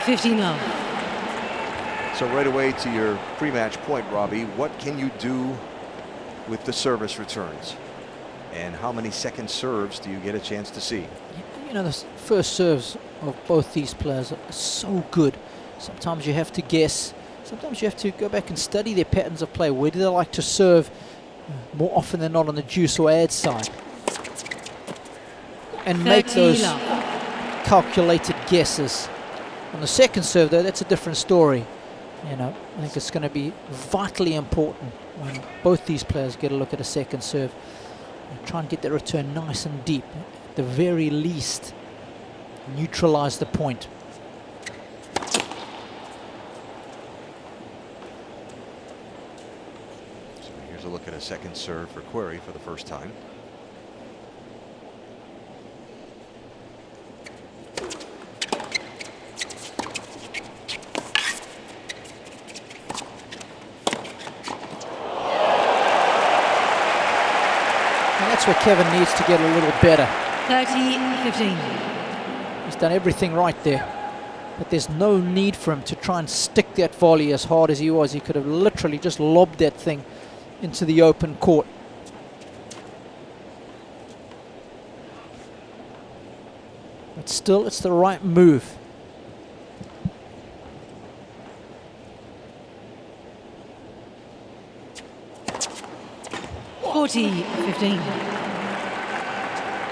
15 love. So right away to your pre-match point, Robbie, what can you do with the service returns? And how many second serves do you get a chance to see? You know, the first serves of both these players are so good. Sometimes you have to guess. Sometimes you have to go back and study their patterns of play. Where do they like to serve more often than not on the deuce or ad side? And make those calculated guesses. On the second serve, though, that's a different story. You know, I think it's going to be vitally important when both these players get a look at a second serve. And try and get the return nice and deep. At the very least, neutralize the point. So here's a look at a second serve for Querrey for the first time. That's where Kevin needs to get a little better. 30-15. He's done everything right there, but there's no need for him to try and stick that volley as hard as he was. He could have literally just lobbed that thing into the open court. But still, it's the right move.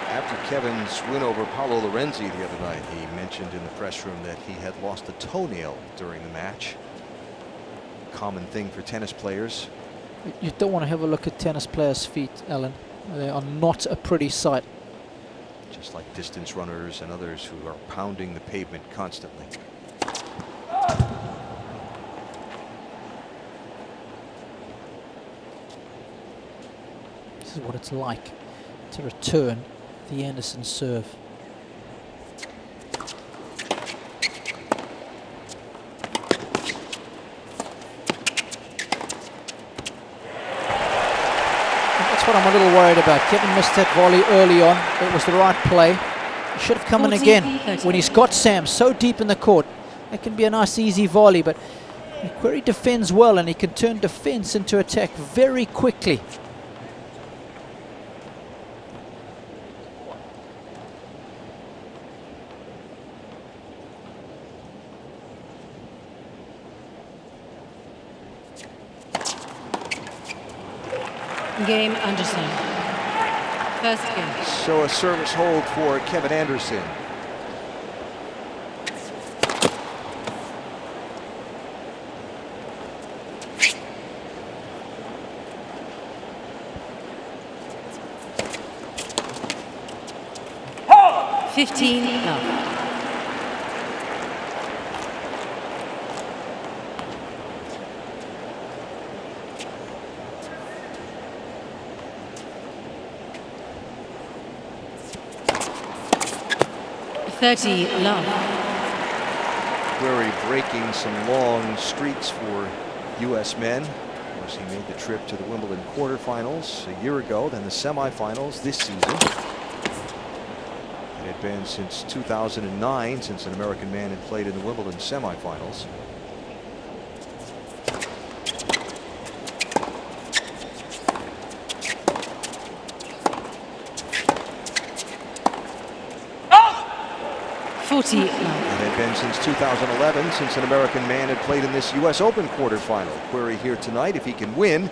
After Kevin's win over Paolo Lorenzi the other night, he mentioned in the press room that he had lost a toenail during the match. Common thing for tennis players. You don't want to have a look at tennis players' feet, Alan. They are not a pretty sight. Just like distance runners and others who are pounding the pavement constantly. This is what it's like to return the Anderson serve. That's what I'm a little worried about. Kevin missed that volley early on. It was the right play. He should have come in again. When he's got Sam so deep in the court, that can be a nice easy volley, but Querrey defends well and he can turn defense into attack very quickly. Game Anderson. First game. So a service hold for Kevin Anderson. Oh! 15 love. Love. Querrey breaking some long streaks for U.S. men. Of course, he made the trip to the Wimbledon quarterfinals a year ago, then the semifinals this season. It had been since 2009 since an American man had played in the Wimbledon semifinals. It had been since 2011 since an American man had played in this U.S. Open quarterfinal. Querrey here tonight. If he can win,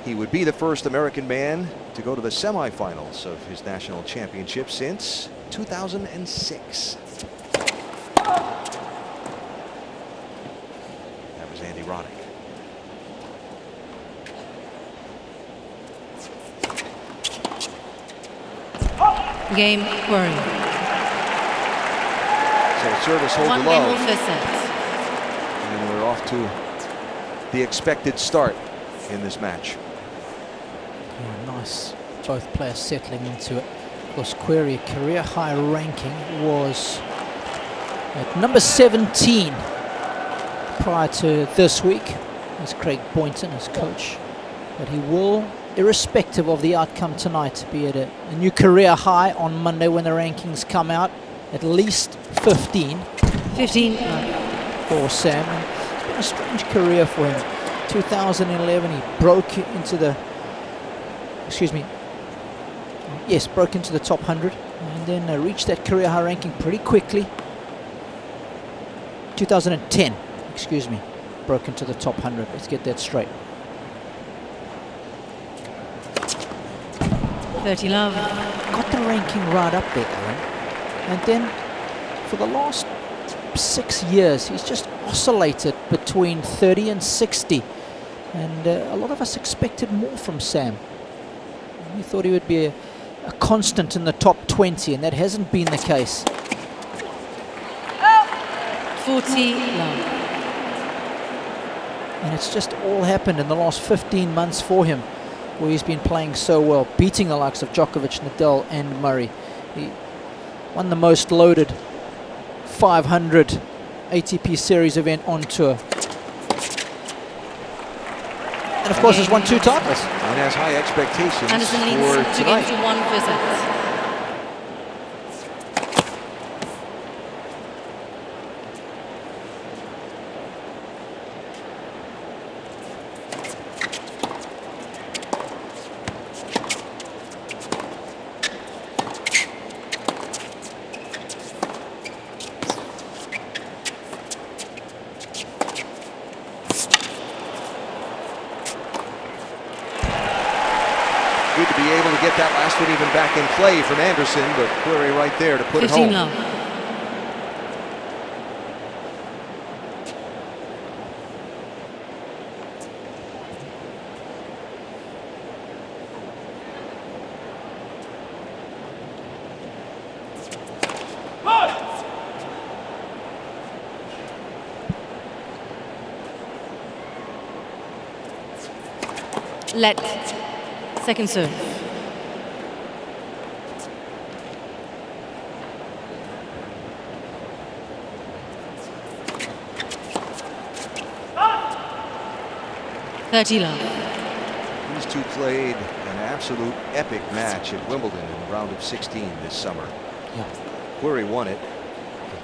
he would be the first American man to go to the semifinals of his national championship since 2006. That was Andy Roddick. Game Querrey. So service hold One below. game set. And we're off to the expected start in this match. Yeah, nice. Both players settling into it. Of course, Querrey career high ranking was at number 17 prior to this week. As Craig Boynton as coach. But he will, irrespective of the outcome tonight, be at a new career high on Monday when the rankings come out. At least 15. 15. for Sam. And it's been a strange career for him. 2011, he broke into the, broke into the top 100, and then reached that career high ranking pretty quickly. 2010, broke into the top 100. Let's get that straight. 30 love. Got the ranking right up there, Aaron. And then for the last 6 years, he's just oscillated between 30 and 60. And a lot of us expected more from Sam. We thought he would be a constant in the top 20, and that hasn't been the case. 40 love. And it's just all happened in the last 15 months for him, where he's been playing so well, beating the likes of Djokovic, Nadal and Murray. He won the most loaded 500 ATP Series event on tour. And of course has won 2 titles. And has high expectations Anderson leads for 2 games tonight. to 1 for set. Good to be able to get that last one even back in play from Anderson, but Querrey right there to put it 15 home. love. Let. Second serve. $30 love. These two played an absolute epic match at Wimbledon in the round of 16 this summer. Yeah. Querrey won it.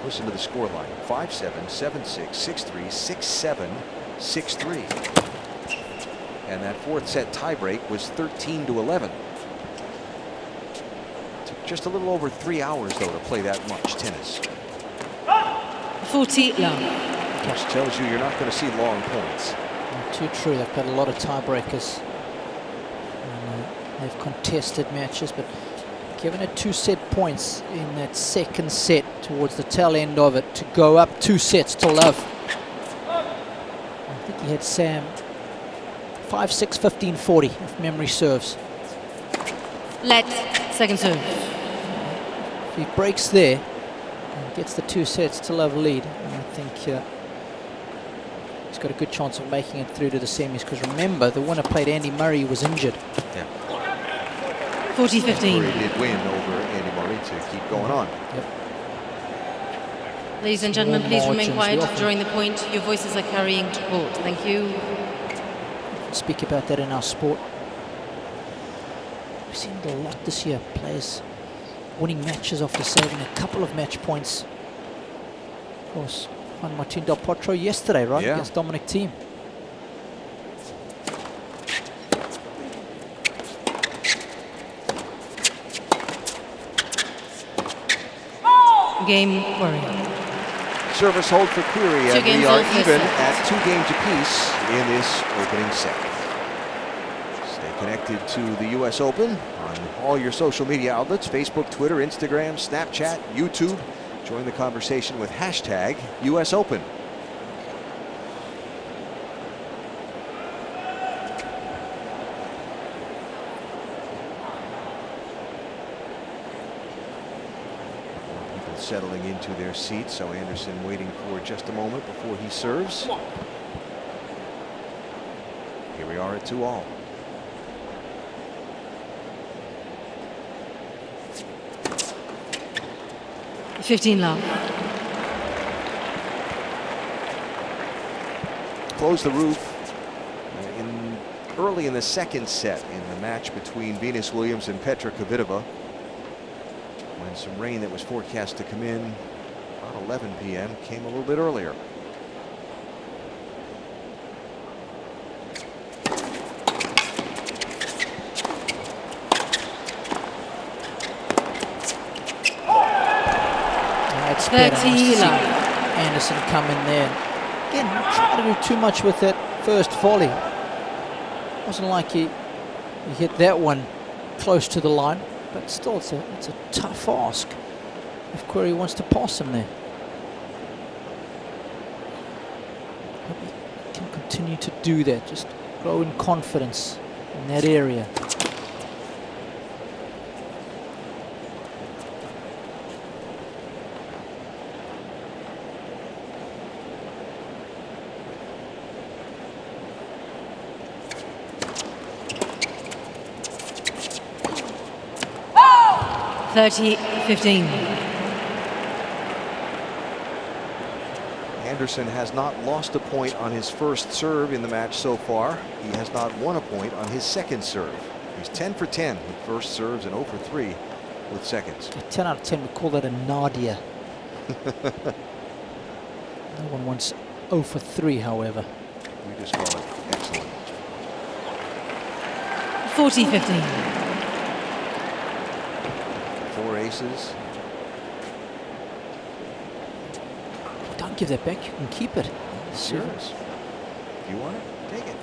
Listen to the scoreline: 5-7, 7-6, 6-3, 6-7, 6-3. And that 4th set tiebreak was 13-11. Took just a little over 3 hours, though, to play that much tennis. 40 love. Just tells you you're not going to see long points. Not too true. They've got a lot of tiebreakers. They've contested matches, but given it 2-set points in that second set towards the tail end of it to go up 2 sets to love. I think he had Sam 5-6, 15, 40, if memory serves. Let. Second serve. If he breaks there and gets the 2 sets to love lead, I think he's got a good chance of making it through to the semis, because remember, the winner played Andy Murray, who was injured. Yeah. 40-15. Querrey did win over Andy Murray to keep going on. Yep. Ladies and gentlemen, Small please remain margins. quiet during the point. Your voices are carrying to court. Thank you. Speak about that in our sport. We've seen it a lot this year. Players winning matches after saving a couple of match points. Of course, Juan Martín del Potro yesterday, right? Yeah. Against Dominic Thiem. Game Querrey. Service hold for Querrey, 2 and we games are all first even set. at 2 games apiece in this opening set. Stay connected to the U.S. Open on all your social media outlets: Facebook, Twitter, Instagram, Snapchat, YouTube. Join the conversation with hashtag US Open. Settling into their seats, so Anderson waiting for just a moment before he serves. Here we are at 2-all. $15 love. Close the roof early in the second set in the match between Venus Williams and Petra Kvitova, when some rain that was forecast to come in about 11 p.m. came a little bit earlier. Much better. Nice to 30 see love. Anderson come in there. Again, not trying to do too much with that first volley. Wasn't like he hit that one close to the line, but still it's a tough ask if Querrey wants to pass him there. Hope he can continue to do that, just grow in confidence in that area. Oh! 30-15. Anderson has not lost a point on his first serve in the match so far. He has not won a point on his second serve. He's 10 for 10 with first serves and 0 for 3 with seconds. A 10 out of 10, we call that a Nadia. No one wants 0 for 3, however. We just call it excellent. 40-15. 4 aces. Don't give that back, you can keep it. Serious. If you want it, take it.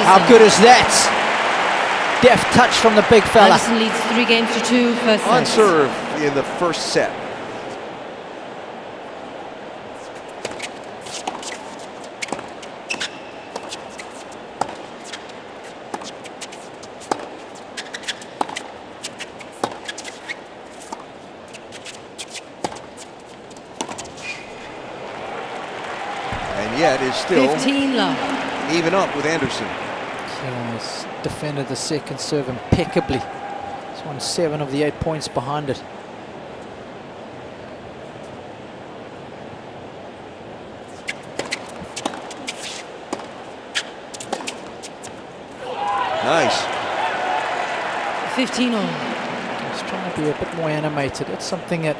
How good is that? Deft touch from the big fella. Anderson leads 3 games to 2 first On sets. serve in the first set. And yet is still 15 love. even up with Anderson. He's defended the second serve impeccably. He's won 7 of the 8 points behind it. Nice. 15 all. He's trying to be a bit more animated. It's something that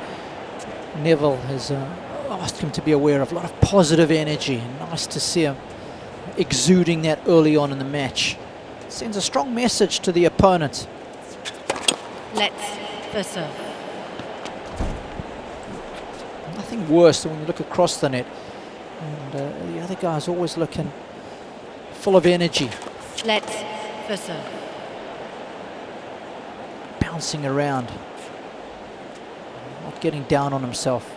Neville has asked him to be aware of. A lot of positive energy. Nice to see him exuding that early on in the match. Sends a strong message to the opponent. Let's first serve. Nothing worse than when you look across the net and the other guy's always looking full of energy, Let's first serve. bouncing around, not getting down on himself.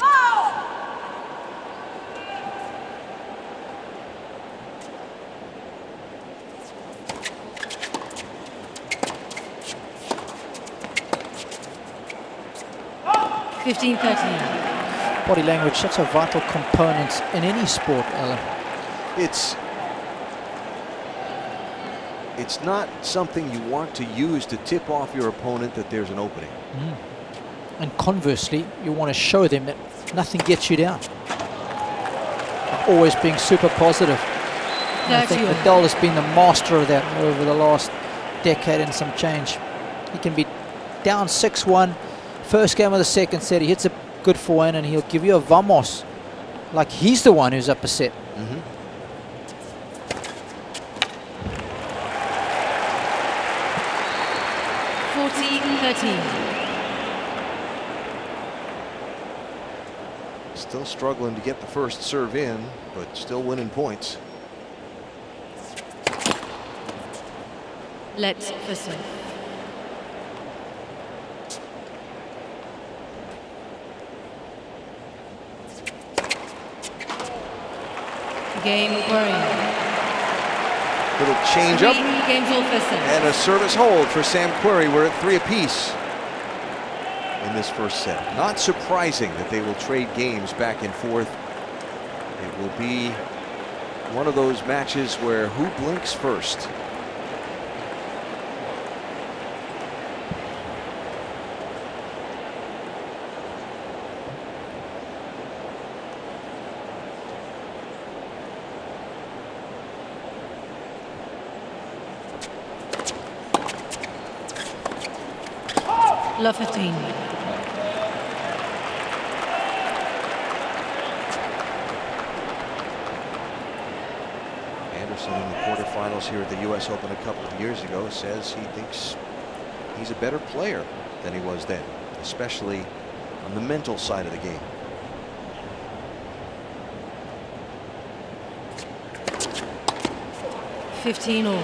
Oh! 15-13. Body language, such a vital component in any sport, Alan. It's not something you want to use to tip off your opponent that there's an opening. And conversely, you want to show them that nothing gets you down. Always being super positive. And I think Nadal has been the master of that over the last decade and some change. He can be down 6-1, first game of the second set, he hits a good forehand and he'll give you a vamos, like he's the one who's up a set. 40-13. Still struggling to get the first serve in, but still winning points. Let's first serve. Game Querrey. Little change up. 3 games all first set. And a service hold for Sam Querrey. We're at 3 apiece in this first set. Not surprising that they will trade games back and forth. It will be one of those matches where who blinks first. Love 15. spoken in the quarterfinals here at the US Open a couple of years ago, says he thinks he's a better player than he was then, especially on the mental side of the game. Fifteen all.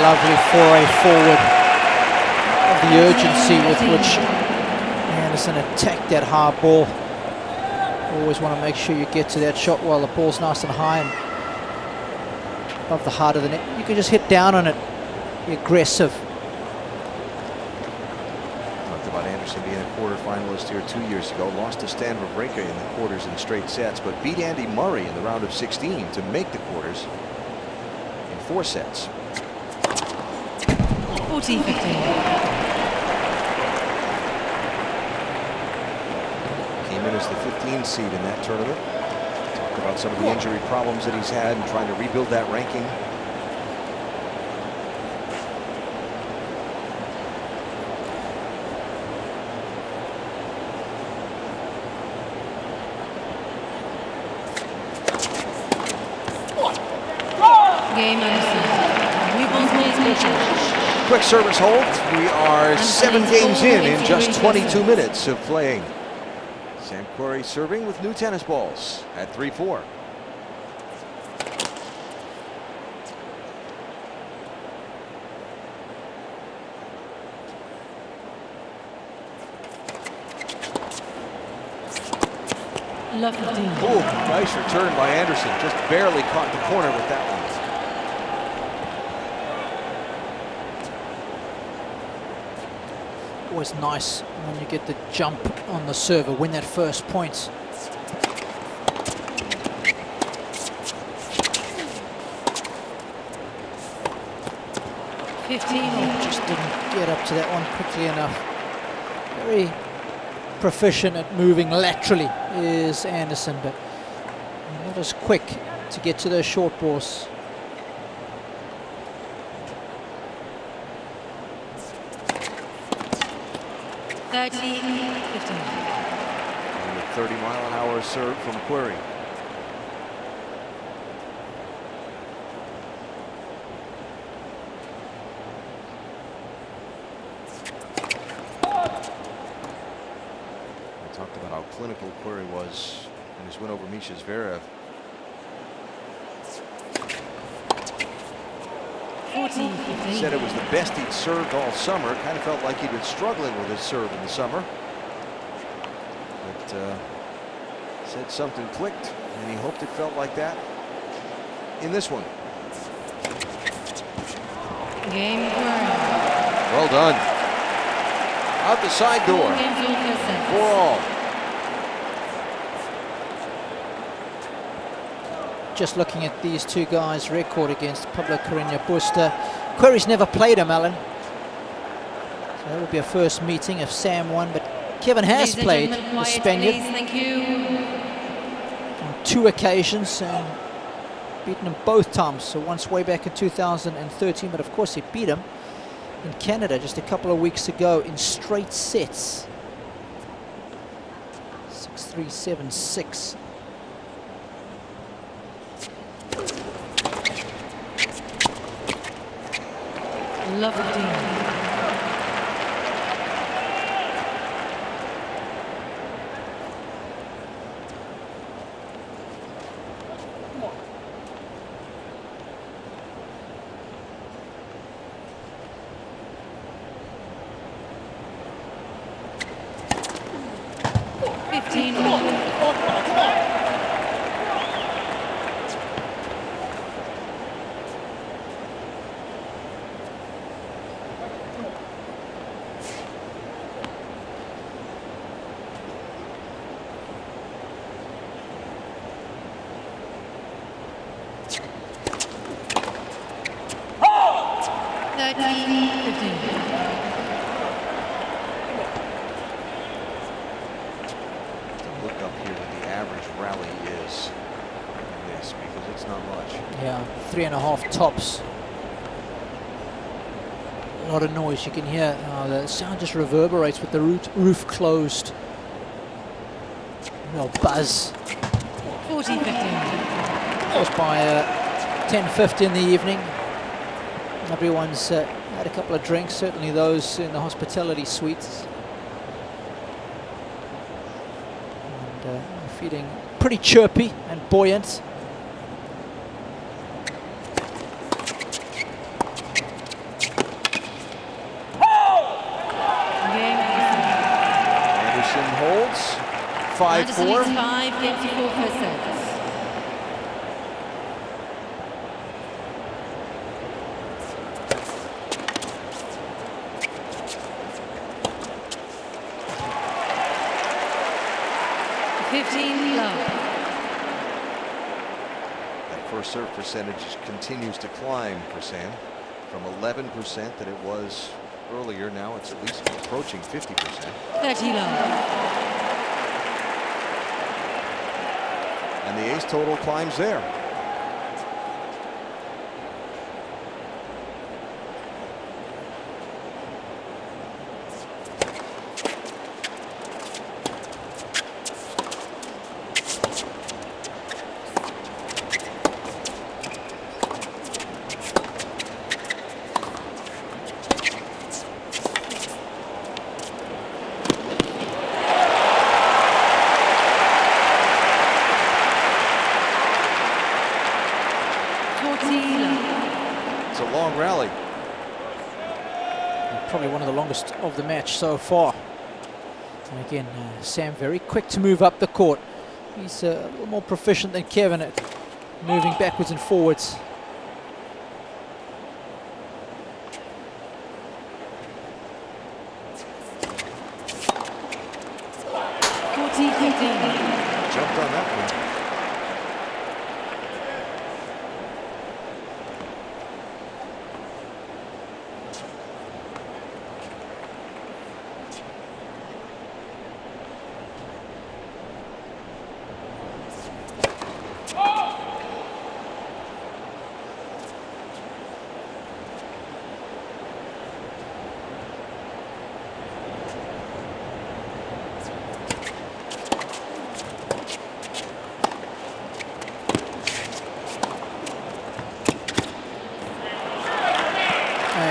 Lovely foray forward of the urgency with which Anderson attacked that hard ball. Always want to make sure you get to that shot while the ball's nice and high and above the heart of the net. You can just hit down on it, be aggressive. Talked about Anderson being a quarterfinalist here 2 years ago. Lost to Stan Wawrinka in the quarters in straight sets, but beat Andy Murray in the round of 16 to make the quarters in 4 sets. 14-15. Came in as the 15 seed in that tournament. Talked about some of the injury problems that he's had and trying to rebuild that ranking. Game Anderson. Quick service hold. We are 7 games in just 22 minutes of playing. Sam Querrey serving with new tennis balls at 3-4. Oh, nice return by Anderson. Just barely caught the corner with that one. Always nice when you get the jump on the server, win that first point. Just didn't get up to that one quickly enough. Very proficient at moving laterally is Anderson, but not as quick to get to those short balls. 30-15. And a 30-mile-an-hour serve from Querrey. We talked about how clinical Querrey was in his win over Misha Zverev. 14-15. Said it was the best he'd served all summer. Kind of felt like he'd been struggling with his serve in the summer. But said something clicked, and he hoped it felt like that in this one. Game Querrey. Well done. Out the side door. 4-all. Just looking at these two guys' record against Pablo Carreño Busta. Querrey's never played him, Alan. So that would be a first meeting if Sam won, but Kevin has played the Spaniard Thank you. on 2 occasions and beaten him both times. So once way back in 2013, but of course he beat him in Canada just a couple of weeks ago in straight sets. 6-3, 7-6. Lovely. 15 Come on, come on. 13-15. Look up here what the average rally is in this, because it's not much. Yeah, 3.5 tops. A lot of noise you can hear. The sound just reverberates with the roof closed. Real buzz. 14-15. That was by 10:50 in the evening. Everyone's had a couple of drinks, certainly those in the hospitality suites. And feeling pretty chirpy and buoyant. Anderson holds. 5-4. Anderson leads 5 games to 4 first sets. That first serve percentage continues to climb for Sam from 11% that it was earlier. Now it's at least approaching 50%. 30 love. And the ace total climbs there. It's a long rally. Probably one of the longest of the match so far. And again, Sam very quick to move up the court. He's a little more proficient than Kevin at moving backwards and forwards. Jumped on that one.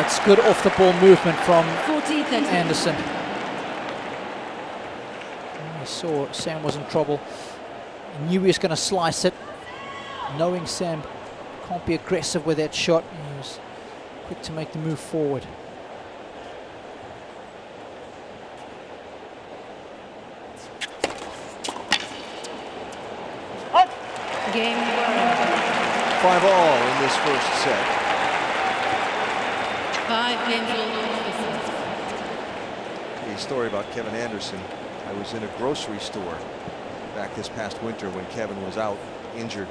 It's good off the ball movement from 14-30. Anderson. He saw Sam was in trouble. He knew he was going to slice it. Knowing Sam can't be aggressive with that shot, he was quick to make the move forward. Game 5-all in this first set. 5 games all. A story about Kevin Anderson. I was in a grocery store back this past winter when Kevin was out injured,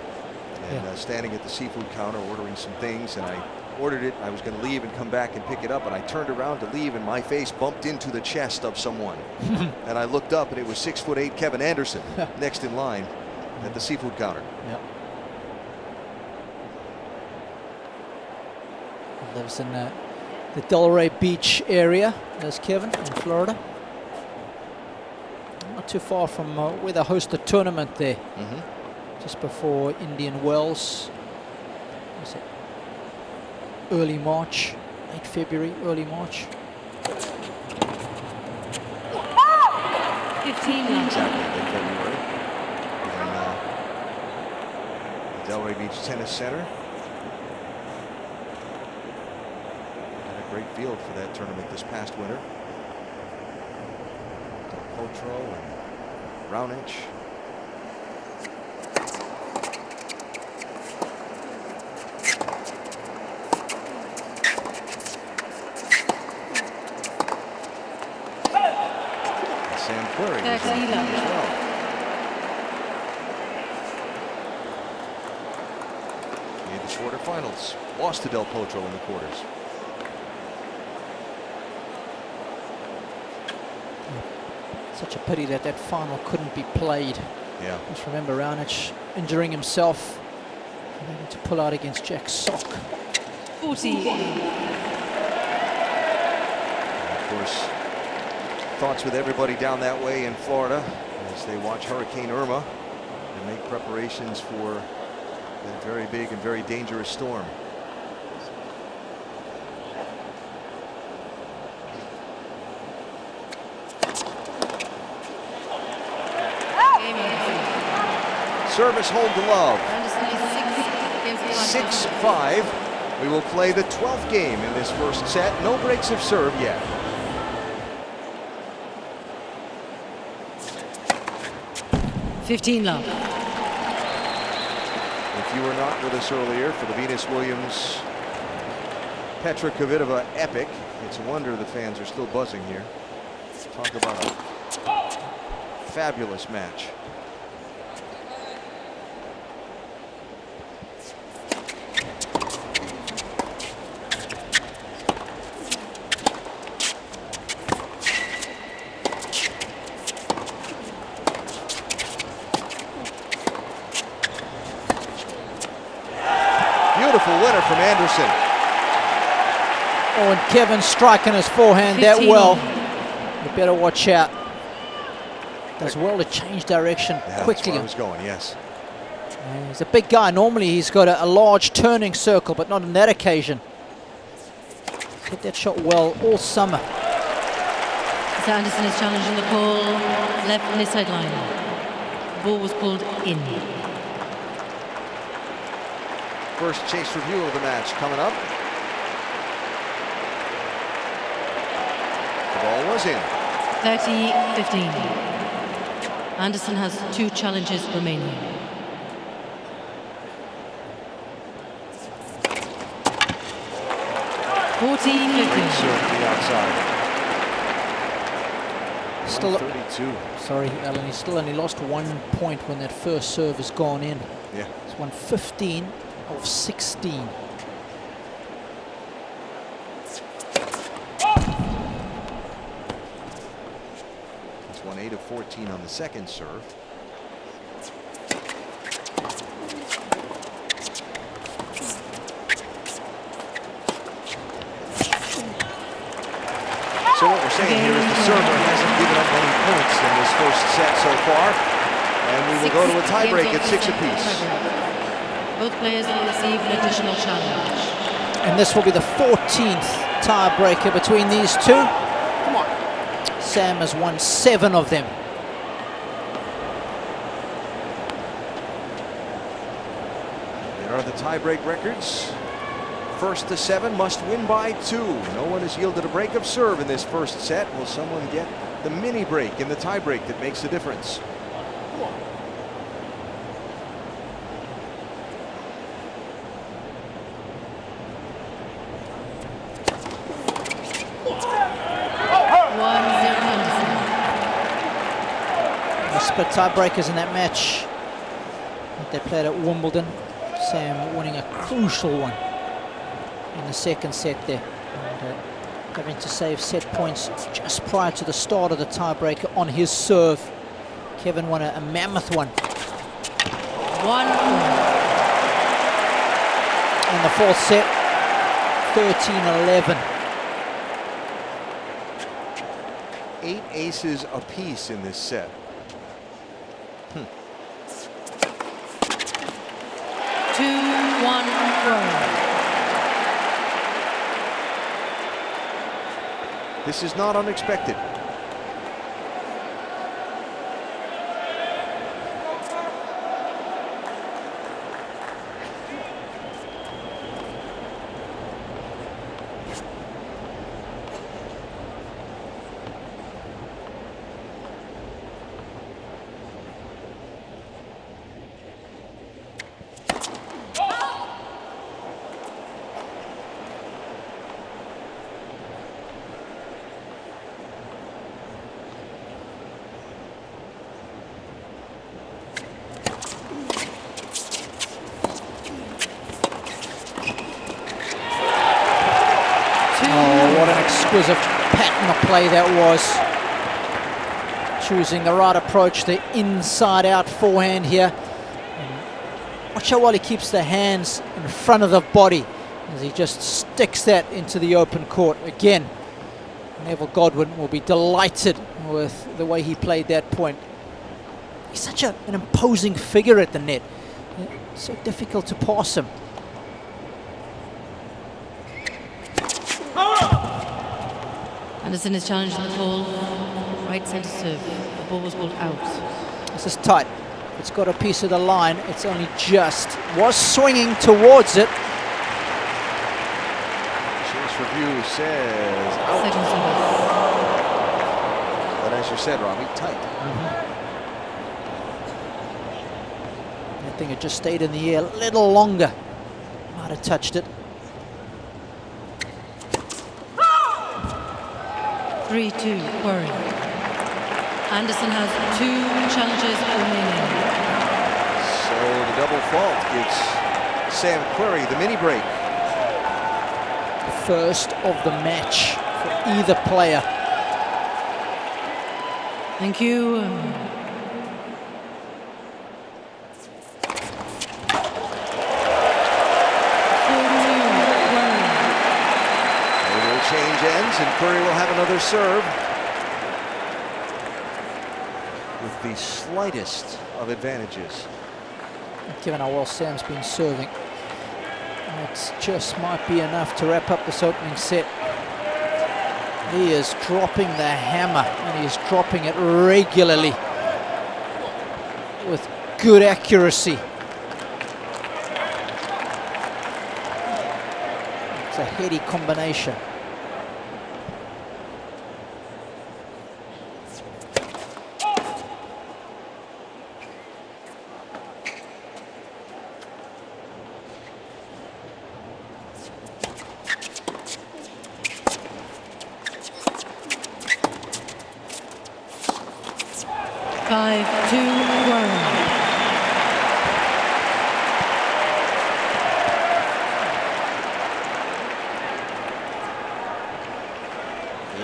and standing at the seafood counter ordering some things, and I ordered it. I was going to leave and come back and pick it up, and I turned around to leave, and my face bumped into the chest of someone. And I looked up, and it was 6'8" Kevin Anderson next in line at the seafood counter. Yep. He lives in the Delray Beach area. There's Kevin in Florida. Not too far from where they host the tournament there. Just before Indian Wells. Was it early March, late February, early March. 15 Exactly, late February. In the Delray Beach Tennis Center. Had a great field for that tournament this past winter. Del Potro and Raonic. Sam Querrey was in the game as well. Made the quarterfinals. Lost to Del Potro in the quarters. Such a pity that that final couldn't be played. Yeah. Just remember Raonic injuring himself, having to pull out against Jack Sock. 40. And of course, thoughts with everybody down that way in Florida as they watch Hurricane Irma and make preparations for that very big and very dangerous storm. Service hold to love. 6-5. We will play the 12th game in this first set. No breaks of serve yet. Love. If you were not with us earlier for the Venus Williams Petra Kvitova epic, it's a wonder the fans are still buzzing here. Talk about a fabulous match. Beautiful winner from Anderson. Oh, and Kevin striking his forehand that well. You better watch out. Does well to change direction quickly. That's where I was going, yes. Yeah, he's a big guy. Normally he's got a large turning circle, but not on that occasion. He's hit that shot well all summer. So Anderson is challenging the call left mid sideline. Ball was called in. First chase review of the match coming up. The ball was in. 30-15. Anderson has 2 challenges remaining. Great serve to the outside. Still 32. Sorry, Alan, he still only lost 1 point when that first serve has gone in. Yeah. He's won 15 of 16. He's won 8 of 14 on the second serve. So what we're saying here is the server hasn't given up many points in this first set so far. And we will go to a tiebreak at 6 apiece. Both players will receive an additional challenge. And this will be the 14th tiebreaker between these two. Come on. Sam has won 7 of them. There are the tiebreak records. First to 7 must win by 2. No one has yielded a break of serve in this first set. Will someone get the mini break in the tiebreak that makes the difference? Come on. The split tiebreakers in that match that they played at Wimbledon. Sam winning a crucial one in the second set there. And, having to save set points just prior to the start of the tiebreaker on his serve. Kevin won a mammoth one. 1. In the fourth set, 13-11. 8 aces apiece in this set. 2-1 throw. This is not unexpected. exquisite pattern of play that was. Choosing the right approach, the inside-out forehand here. And watch how well he keeps the hands in front of the body as he just sticks that into the open court. Again, Neville Godwin will be delighted with the way he played that point. He's such an imposing figure at the net. So difficult to pass him. Anderson is challenging the ball. Right centre serve. The ball was balled out. This is tight. It's got a piece of the line. It's only just. Was swinging towards it. Chase review says out. Second service. But as you said, Rami, tight. That thing had just stayed in the air a little longer. Might have touched it. 3-2, Querrey. Anderson has 2 challenges remaining. So the double fault gives Sam Querrey the mini break. First of the match for either player. Thank you. Change ends, and Querrey will have another serve with the slightest of advantages. Given how well Sam's been serving, it just might be enough to wrap up this opening set. He is dropping the hammer, and he is dropping it regularly with good accuracy. It's a heady combination.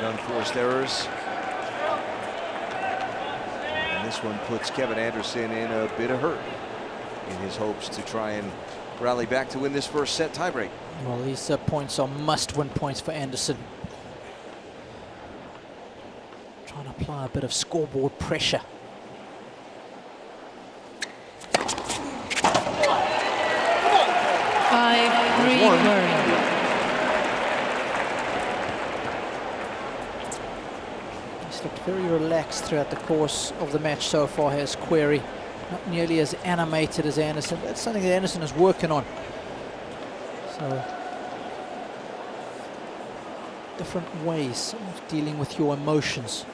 Unforced errors. And this one puts Kevin Anderson in a bit of hurt in his hopes to try and rally back to win this first set tiebreak. Well, these points are must-win points for Anderson. Trying to apply a bit of scoreboard pressure. Looked very relaxed throughout the course of the match so far, has Querrey. Not nearly as animated as Anderson. That's something that Anderson is working on. So, different ways of dealing with your emotions.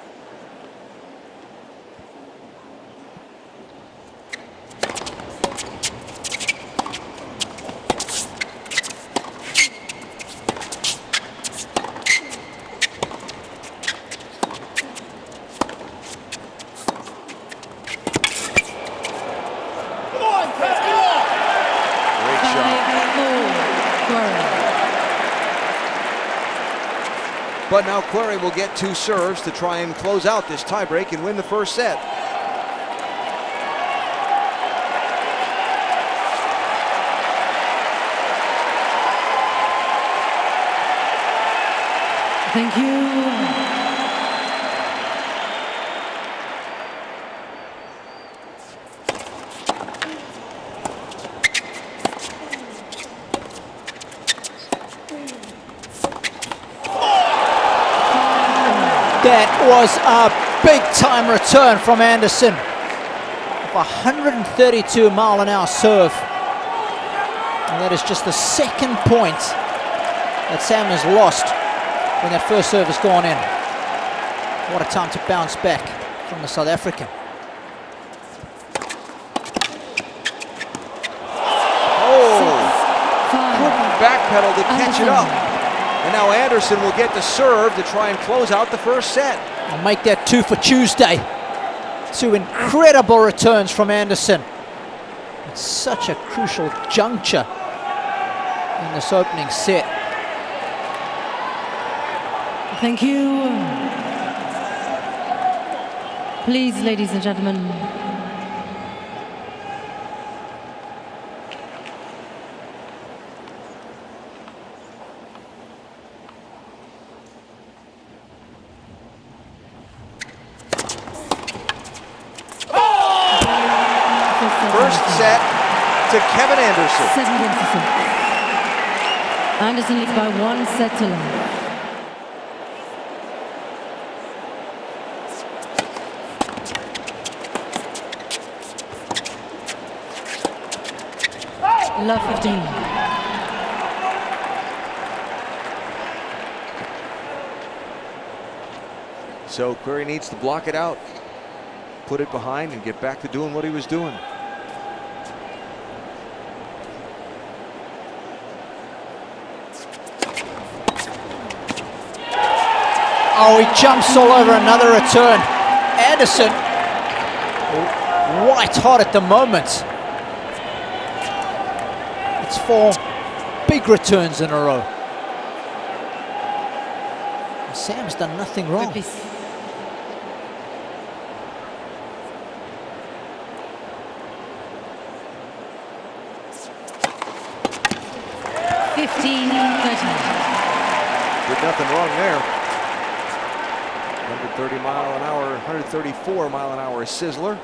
But now Querrey will get 2 serves to try and close out this tiebreak and win the first set. Thank you. That was a big-time return from Anderson. Of 132 mile an hour serve. And that is just the second point that Sam has lost when that first serve has gone in. What a time to bounce back from the South African. Couldn't backpedal to catch it up. And now Anderson will get the serve to try and close out the first set. I'll make that 2 for Tuesday. 2 incredible returns from Anderson. It's such a crucial juncture in this opening set. Thank you. Please, ladies and gentlemen. First set to Kevin Anderson. 7-6. Anderson leads by 1 set to love. Love 15. So Querrey needs to block it out, put it behind, and get back to doing what he was doing. Oh, he jumps all over another return. Anderson, white hot at the moment. It's 4 big returns in a row. Sam's done nothing wrong. Good piece. Did nothing wrong there. 130 mile an hour, 134 mile an hour sizzler.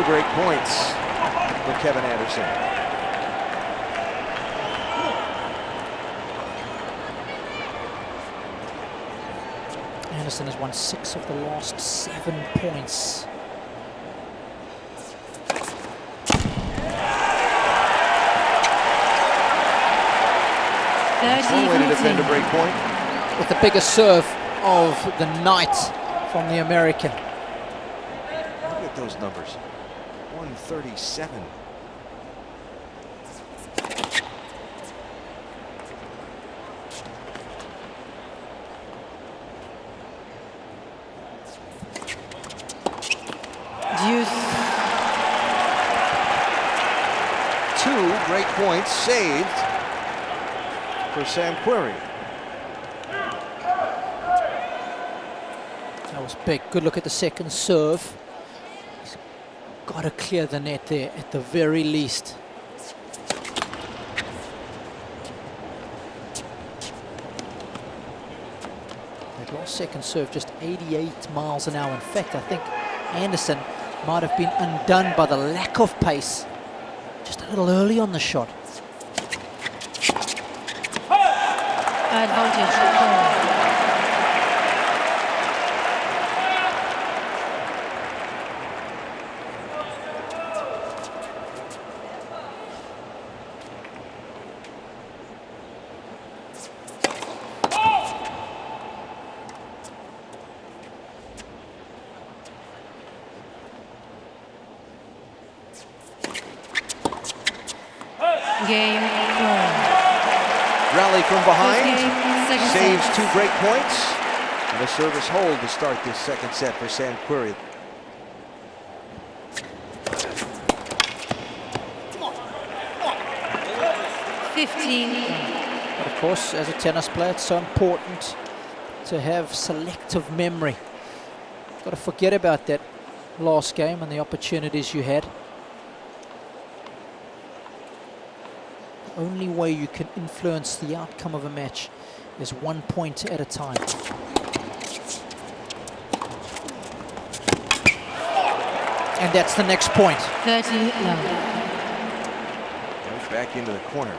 Break points for Kevin Anderson. Anderson has won 6 of the last 7 points. One way to defend a break point. With the biggest serve of the night from the American. Look at those numbers. 137. Deuce. 2 break points saved for Sam Querrey. That was big. Good look at the second serve. Got to clear the net there at the very least. That last second serve just 88 miles an hour. In fact, I think Anderson might have been undone by the lack of pace. Just a little early on the shot. Advantage. Game 4. Rally from behind, Game, saves set. 2 break points, and a service hold to start this second set for Sam Querrey. But of course, as a tennis player, it's so important to have selective memory. Got to forget about that last game and the opportunities you had. The only way you can influence the outcome of a match is 1 point at a time. And that's the next point. 30 love. Right back into the corner.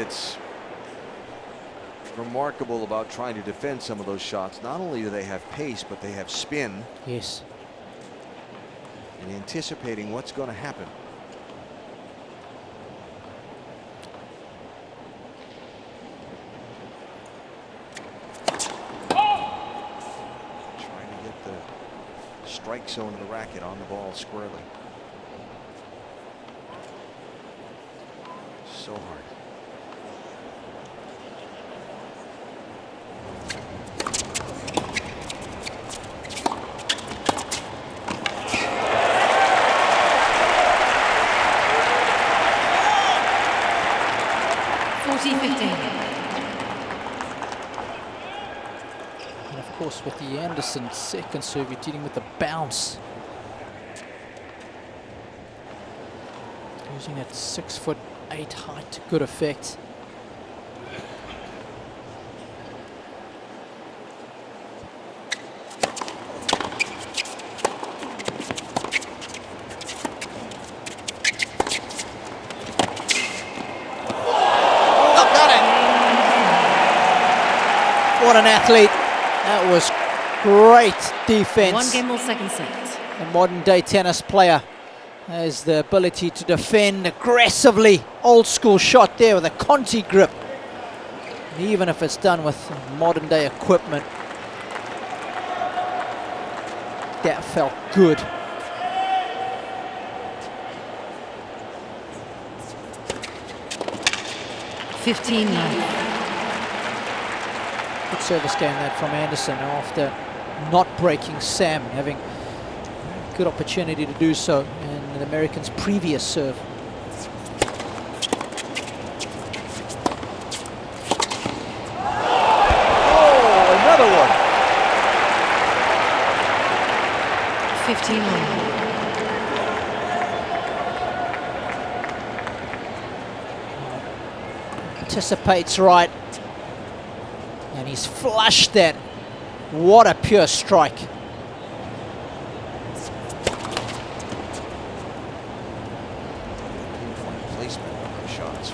that's remarkable about trying to defend some of those shots. Not only do they have pace, but they have spin. Yes. And anticipating what's going to happen. Trying to get the strike zone of the racket on the ball squarely. So hard. And of course, with the Anderson second serve, you're dealing with the bounce. Using that 6'8" height to good effect. What an athlete. That was great defense. 1 game more, second set. A modern day tennis player has the ability to defend aggressively. Old school shot there with a Conti grip. And even if it's done with modern day equipment, that felt good. Good service game that from Anderson after not breaking Sam, having a good opportunity to do so in the American's previous serve. Oh, another one. 15-1. Anticipates right. And he's flushed that. What a pure strike. Placement of those shots.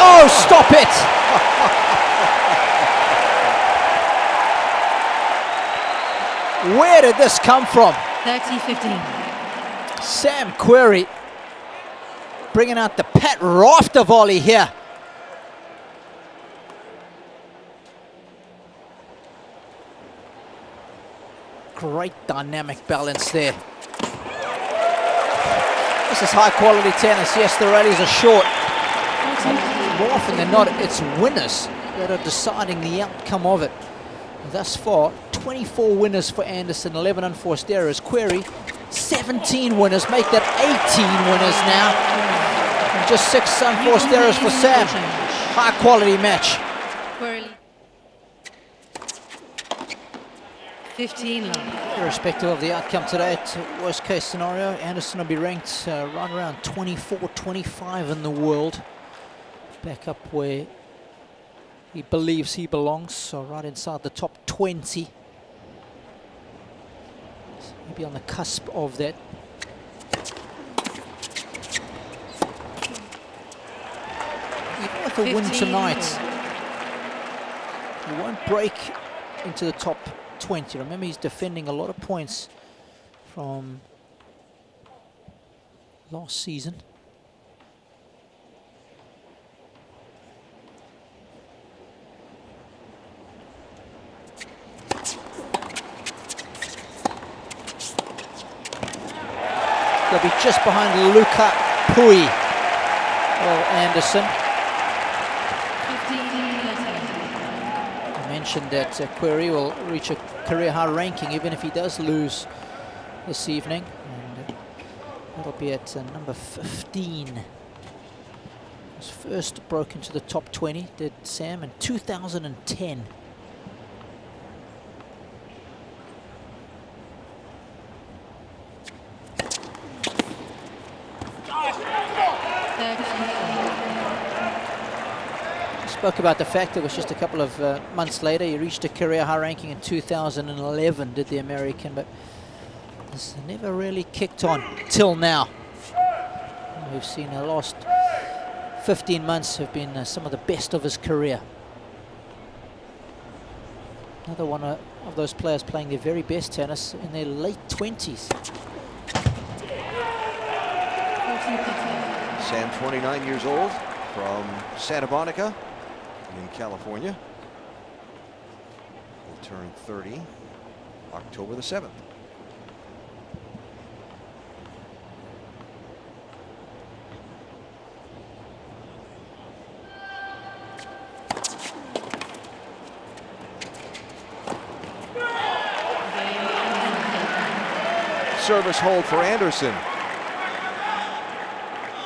Oh, stop it! Where did this come from? 30-15. Sam Querrey bringing out the Pat Rafter volley here. Great dynamic balance there. This is high quality tennis. Yes, the rallies are short. More often than not, it's winners that are deciding the outcome of it. Thus far, 24 winners for Anderson, 11 unforced errors. Querrey, 17 winners, make that 18 winners now. And just 6 unforced errors for Sam. High quality match. 15 love. Irrespective of the outcome today, it's a worst case scenario. Anderson will be ranked right around 24, 25 in the world. Back up where he believes he belongs, so right inside the top 20. Maybe on the cusp of that. Even with a win tonight, he won't break into the top 20. Remember, he's defending a lot of points from last season. They'll be just behind Luca Pui of Anderson. I mentioned that Querrey will reach a career high ranking even if he does lose this evening. And that'll be at number 15. He was first broke into the top 20, did Sam, in 2010. Spoke about the fact that it was just a couple of months later he reached a career high ranking in 2011, did the American, but has never really kicked on till now. We've seen the last 15 months have been some of the best of his career. Another one of those players playing their very best tennis in their late 20s. Sam, 29 years old, from Santa Monica in California. Will turn 30 October the 7th. Service hold for Anderson.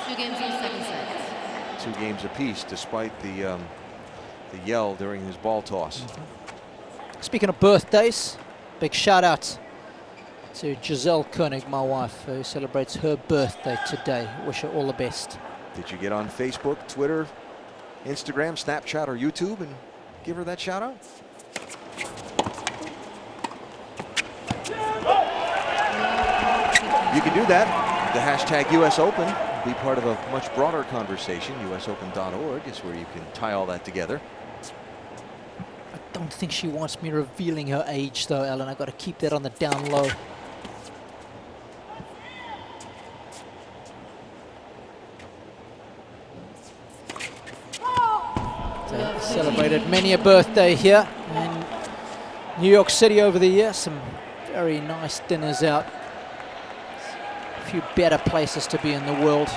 2 games in the second set. 2 games apiece, despite the yell during his ball toss. Speaking of birthdays, big shout out to Giselle Koenig, my wife, who celebrates her birthday today. Wish her all the best. Did you get on Facebook, Twitter, Instagram, Snapchat, or YouTube and give her that shout out? You can do that. The hashtag US Open. Be part of a much broader conversation. usopen.org is where you can tie all that together. I don't think she wants me revealing her age though, Alan. I've got to keep that on the down low. So celebrated many a birthday here in New York City over the year. Some very nice dinners out. A few better places to be in the world.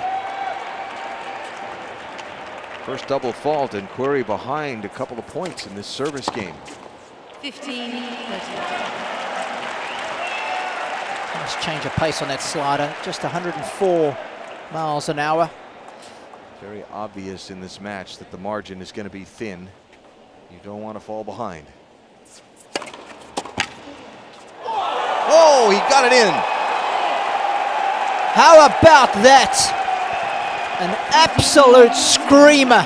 First double fault, and Querrey behind a couple of points in this service game. 15-13. Nice change of pace on that slider. Just 104 miles an hour. Very obvious in this match that the margin is going to be thin. You don't want to fall behind. Oh, he got it in. How about that? An absolute screamer.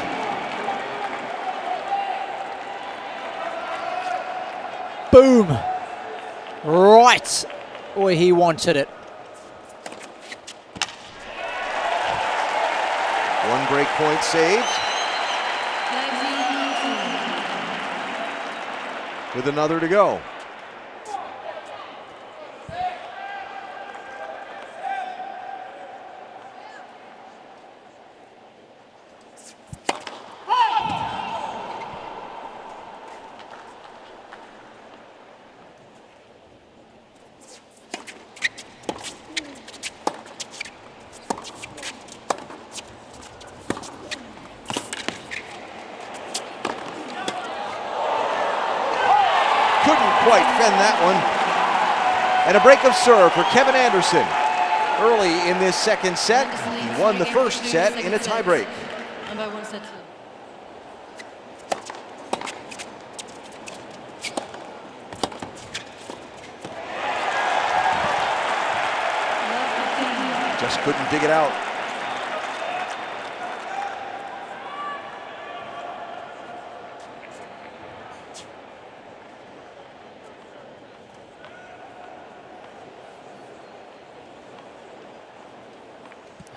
Boom. Right where he wanted it. One break point saved. With another to go. Quite fend that one. And a break of serve for Kevin Anderson. Early in this second set, he won the first set in a tiebreak. And by 1 set 2. Just couldn't dig it out.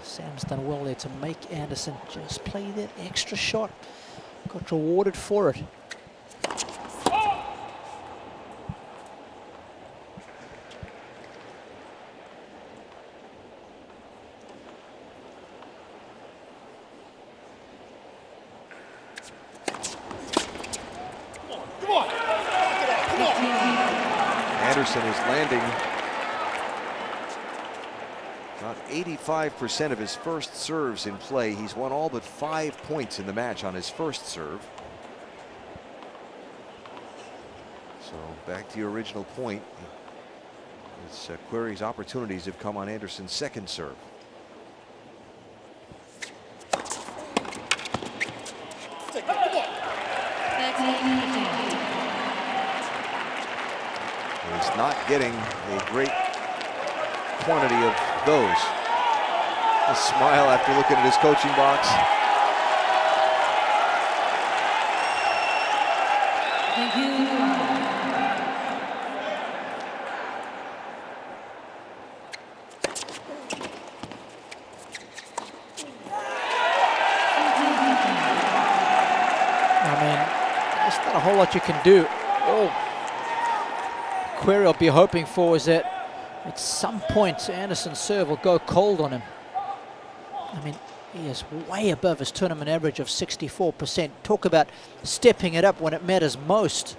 Sam's done well there to make Anderson just play that extra shot. Got rewarded for it. Come on. Anderson is landing about 85% of his first serves in play. He's won all but 5 points in the match on his first serve. So back to your original point. It's Querrey's opportunities have come on Anderson's second serve. He's not getting a great quantity of those. A smile after looking at his coaching box. Thank you. not a whole lot you can do. All Querrey will be hoping for is that at some point Anderson's serve will go cold on him. I mean, he is way above his tournament average of 64%. Talk about stepping it up when it matters most.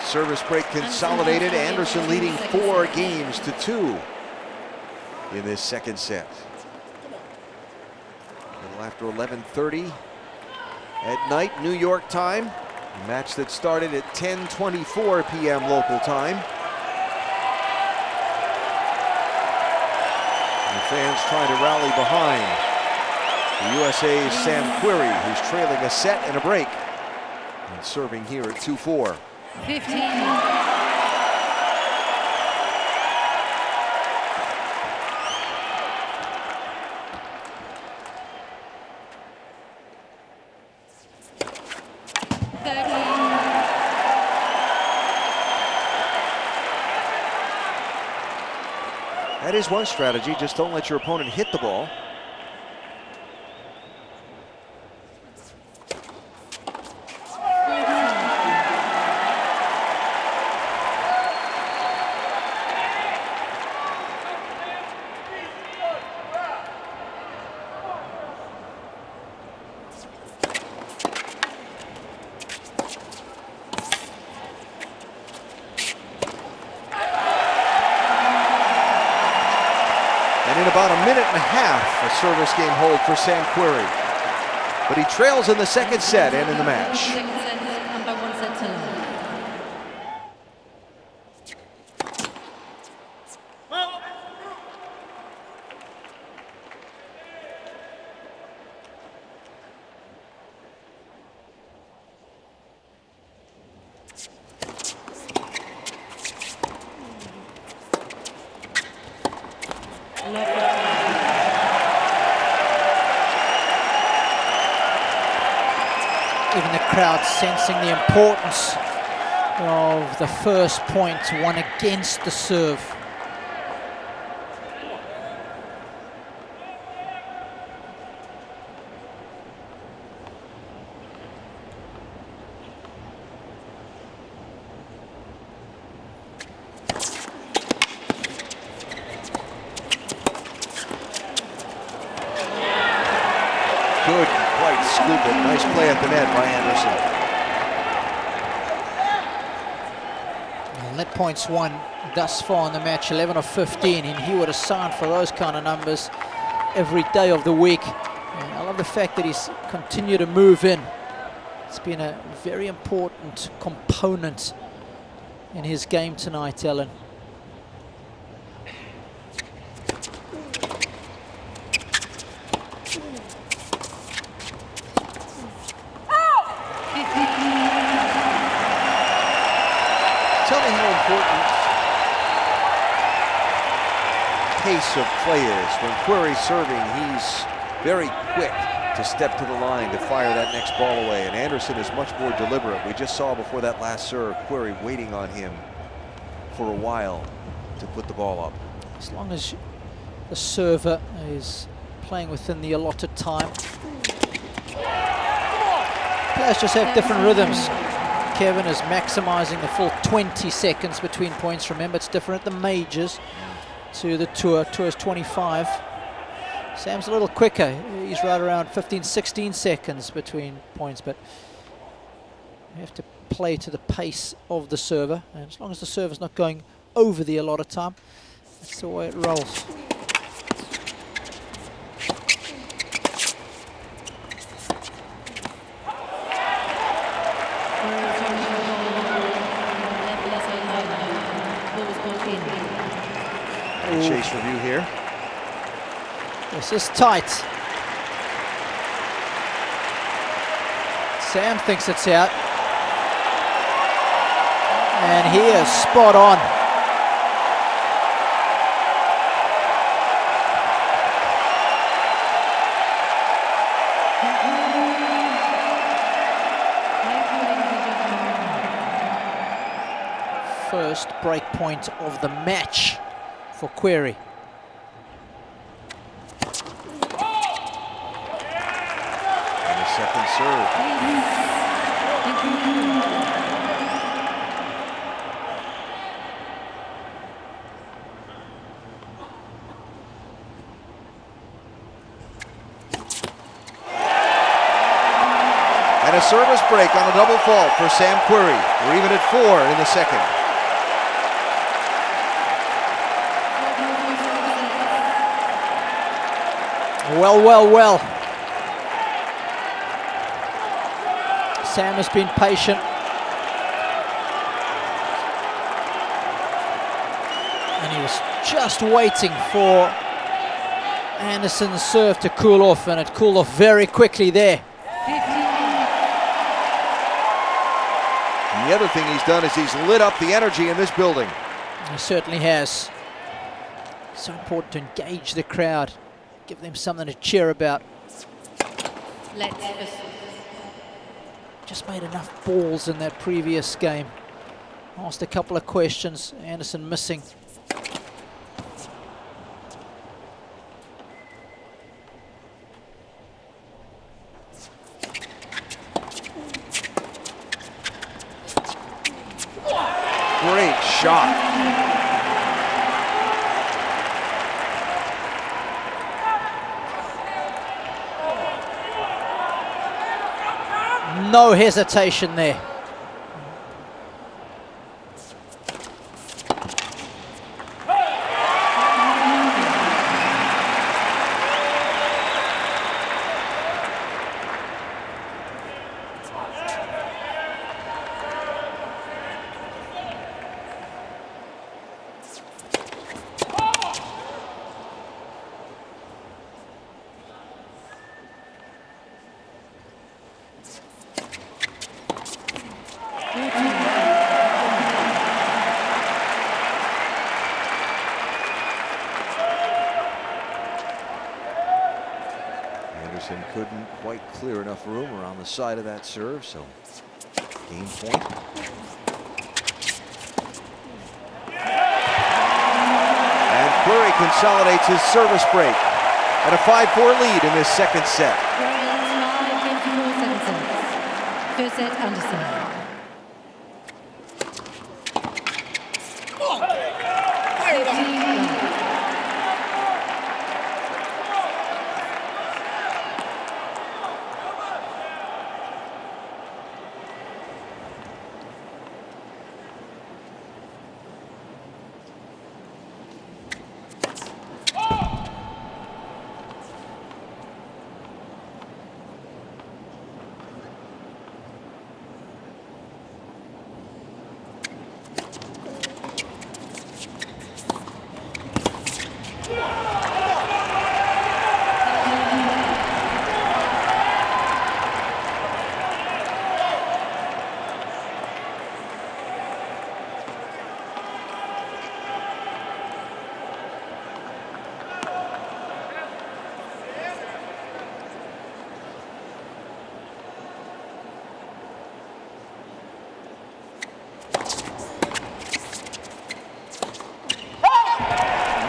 Service break consolidated. Anderson leading 4 games to 2 in this second set. A little after 11:30 at night, New York time. A match that started at 10:24 p.m. local time. And the fans trying to rally behind the USA's Sam Querrey, who's trailing a set and a break. And serving here at 2-4. 15. That is one strategy, just don't let your opponent hit the ball. In about a minute and a half, a service game hold for Sam Querrey. But he trails in the second set and in the match. Second set, and by 1 set to love. Even the crowd sensing the importance of the first point won against the serve. Good, quite scoop it. Nice play at the net by Anderson. Well, net points won thus far in the match, 11 of 15, and he would have signed for those kind of numbers every day of the week. And I love the fact that he's continued to move in. It's been a very important component in his game tonight, Ellen. Tell me how important pace of play is. When Querrey's serving, he's very quick to step to the line to fire that next ball away. And Anderson is much more deliberate. We just saw before that last serve, Querrey waiting on him for a while to put the ball up. As long as the server is playing within the allotted time. Players just have different rhythms. Kevin is maximizing the full 20 seconds between points. Remember, it's different at the majors to the tour. Tour's 25. Sam's a little quicker. He's right around 15, 16 seconds between points, but you have to play to the pace of the server. And as long as the server's not going over the allotted time, that's the way it rolls. Chase review here. This is tight. Sam thinks it's out. And he is spot on. first break point of the match for Querrey. And the second serve. Thank you. And a service break on a double fault for Sam Querrey. We're even at 4 in the second. Well. Sam has been patient. And he was just waiting for Anderson's serve to cool off, and it cooled off very quickly there. And the other thing he's done is he's lit up the energy in this building. He certainly has. So important to engage the crowd, give them something to cheer about. Just made enough balls in that previous game. Asked a couple of questions, Anderson missing. Great shot. No hesitation there. Anderson couldn't quite clear enough room around the side of that serve, so game point. And Querrey consolidates his service break at a 5-4 lead in this second set. 5 games to 4 second sets. First set, Anderson.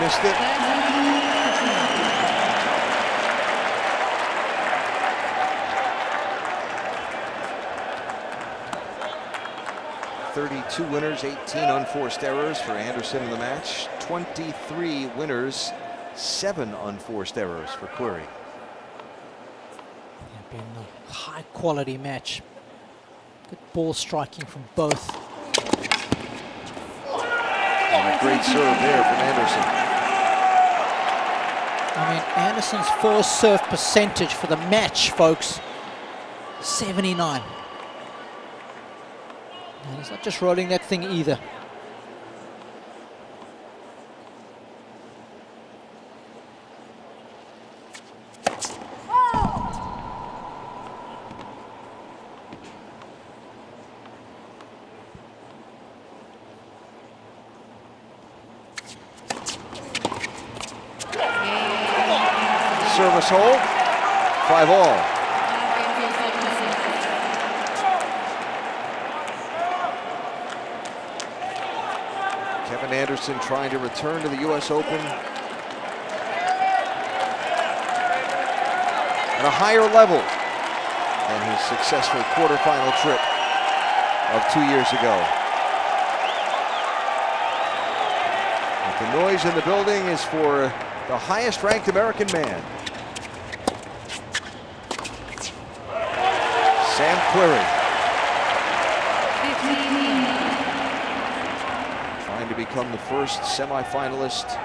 Missed it. "32 winners, 18 unforced errors for Anderson in the match. 23 winners, 7 unforced errors for Querrey. Been a high quality match. Good ball striking from both. And a great serve there from Anderson. I mean, Anderson's first serve percentage for the match, folks, 79. And he's not just rolling that thing either. Service hold, 5-all. Kevin Anderson trying to return to the US Open at a higher level than his successful quarterfinal trip of 2 years ago. But the noise in the building is for the highest ranked American man. Sam Querrey. Trying to become the first semifinalist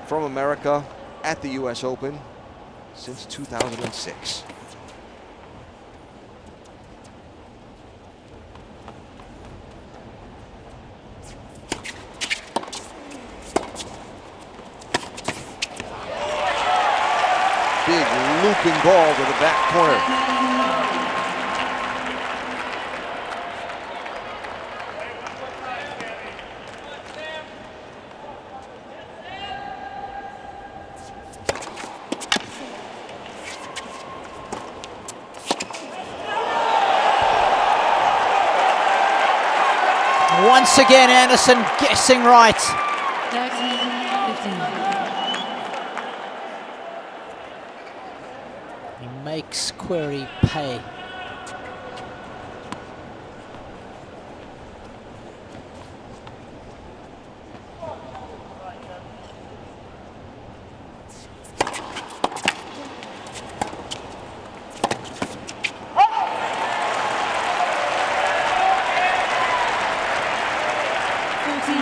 from America at the US Open since 2006. Big looping ball to the back corner. Once again, Anderson guessing right. 13-15. He makes Querrey pay.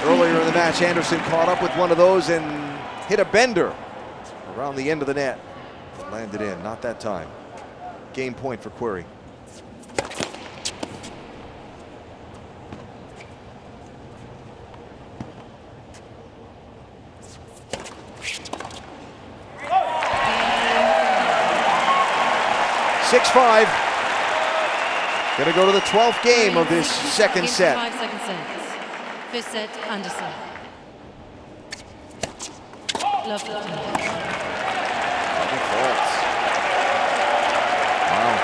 Earlier in the match, Anderson caught up with one of those and hit a bender around the end of the net. But landed in, not that time. Game point for Querrey. (6-5). Gonna go to the 12th game of this second set. 5 second sets. First set, Anderson. Love 15. Wow.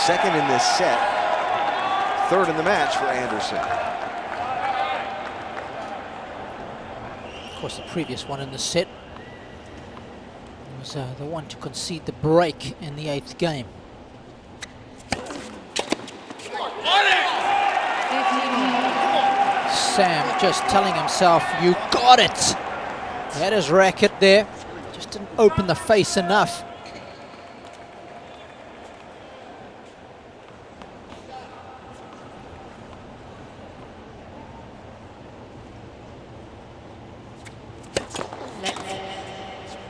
Second in this set. Third in the match for Anderson. Of course, the previous one in the set was the one to concede the break in the 8th game. Sam just telling himself, you got it. He had his racket there, just didn't open the face enough.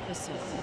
Let's listen.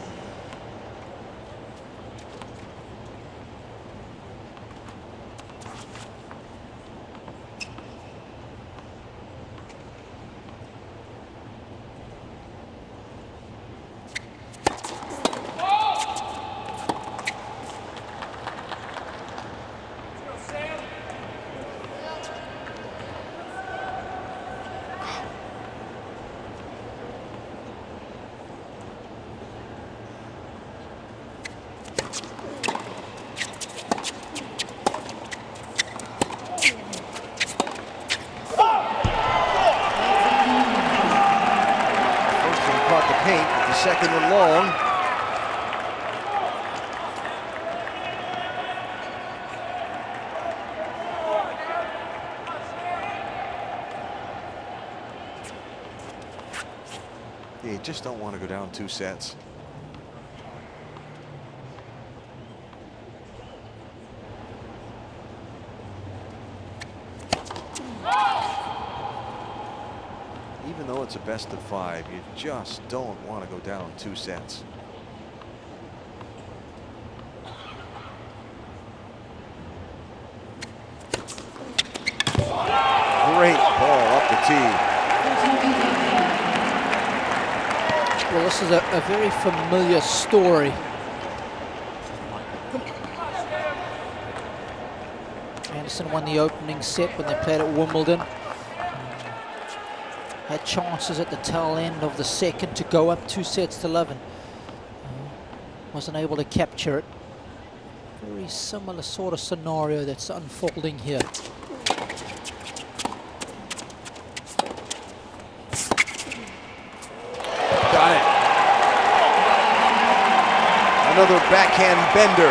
Second one long. You just don't want to go down 2 sets. Even though it's a best of 5, you just don't want to go down 2 sets. Great ball up the tee. Well, this is a very familiar story. Anderson won the opening set when they played at Wimbledon. Had chances at the tail end of the second to go up 2-11. Wasn't able to capture it. Very similar sort of scenario that's unfolding here. another backhand bender.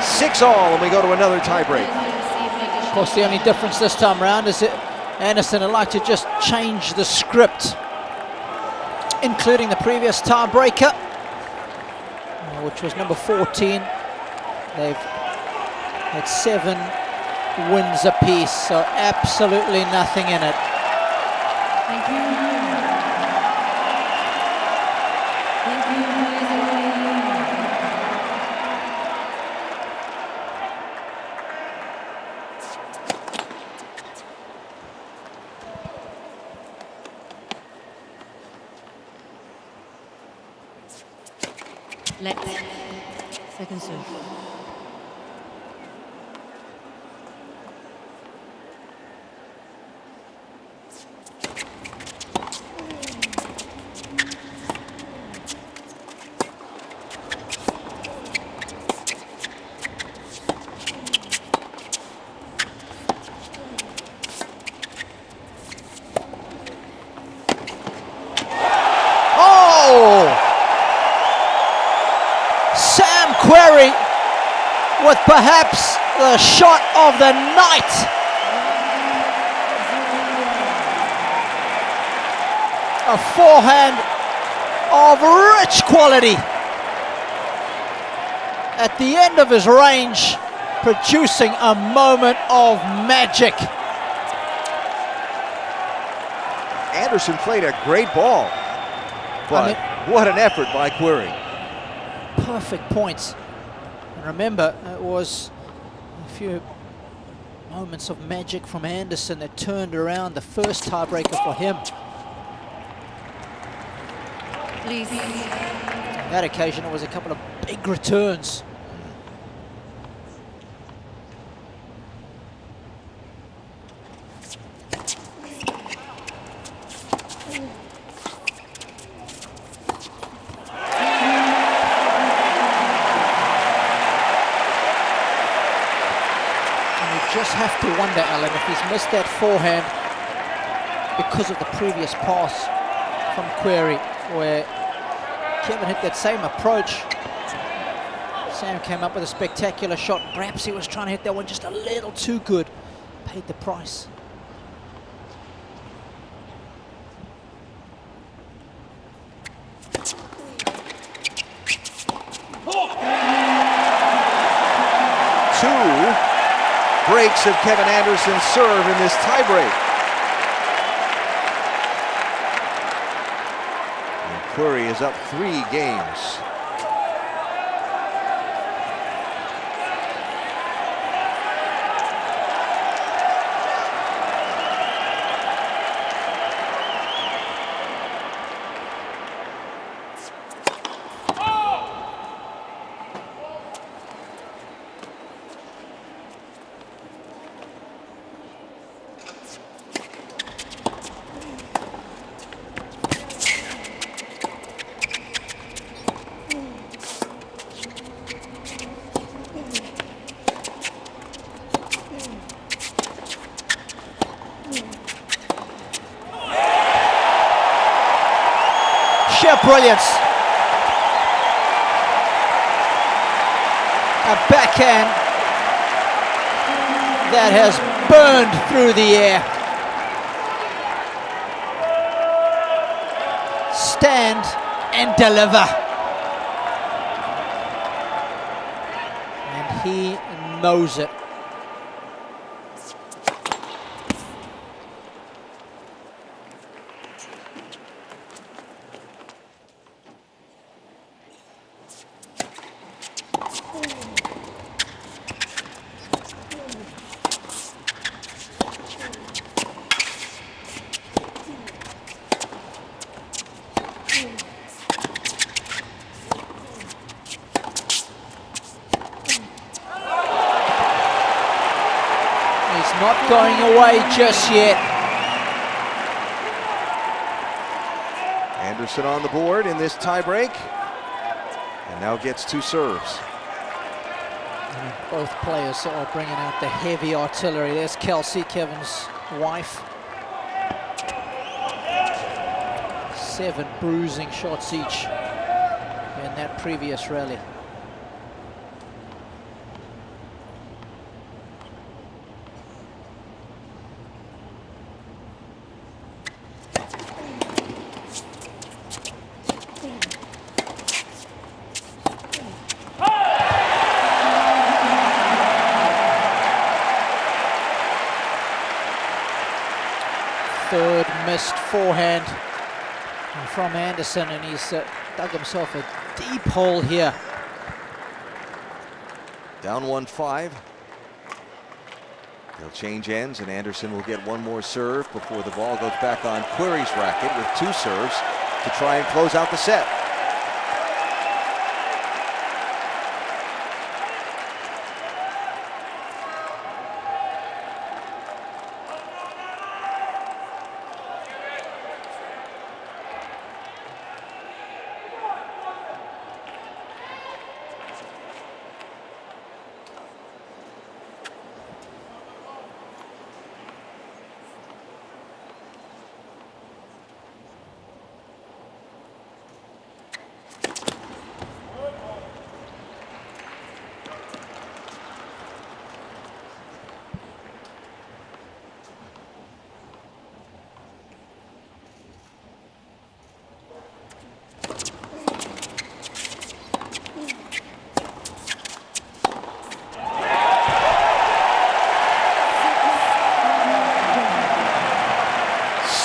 6-all, and we go to another tiebreak. Of course, the only difference this time around is that Anderson would like to just change the script, including the previous tiebreaker, which was number 14. They've had 7 wins apiece, so absolutely nothing in it. Thank you. Thank you. Let's second serve. Querrey with perhaps the shot of the night. A forehand of rich quality. At the end of his range, producing a moment of magic. Anderson played a great ball, but what an effort by Querrey. Perfect points. And remember, it was a few moments of magic from Anderson that turned around the first tiebreaker for him. Please. On that occasion, it was a couple of big returns. Just have to wonder, Alan, if he's missed that forehand because of the previous pass from Querrey, where Kevin hit that same approach. Sam came up with a spectacular shot. Perhaps he was trying to hit that one just a little too good. Paid the price. Breaks of Kevin Anderson's serve in this tiebreak. And Querrey is up 3 games. Sheer brilliance. A backhand that has burned through the air. Stand and deliver. And he knows it. Not going away just yet. Anderson on the board in this tiebreak, and now gets 2 serves. Both players are bringing out the heavy artillery. There's Kelsey, Kevin's wife. 7 bruising shots each in that previous rally. Third missed forehand from Anderson, and he's dug himself a deep hole here. Down 1-5. They'll change ends, and Anderson will get one more serve before the ball goes back on Querrey's racket with two serves to try and close out the set.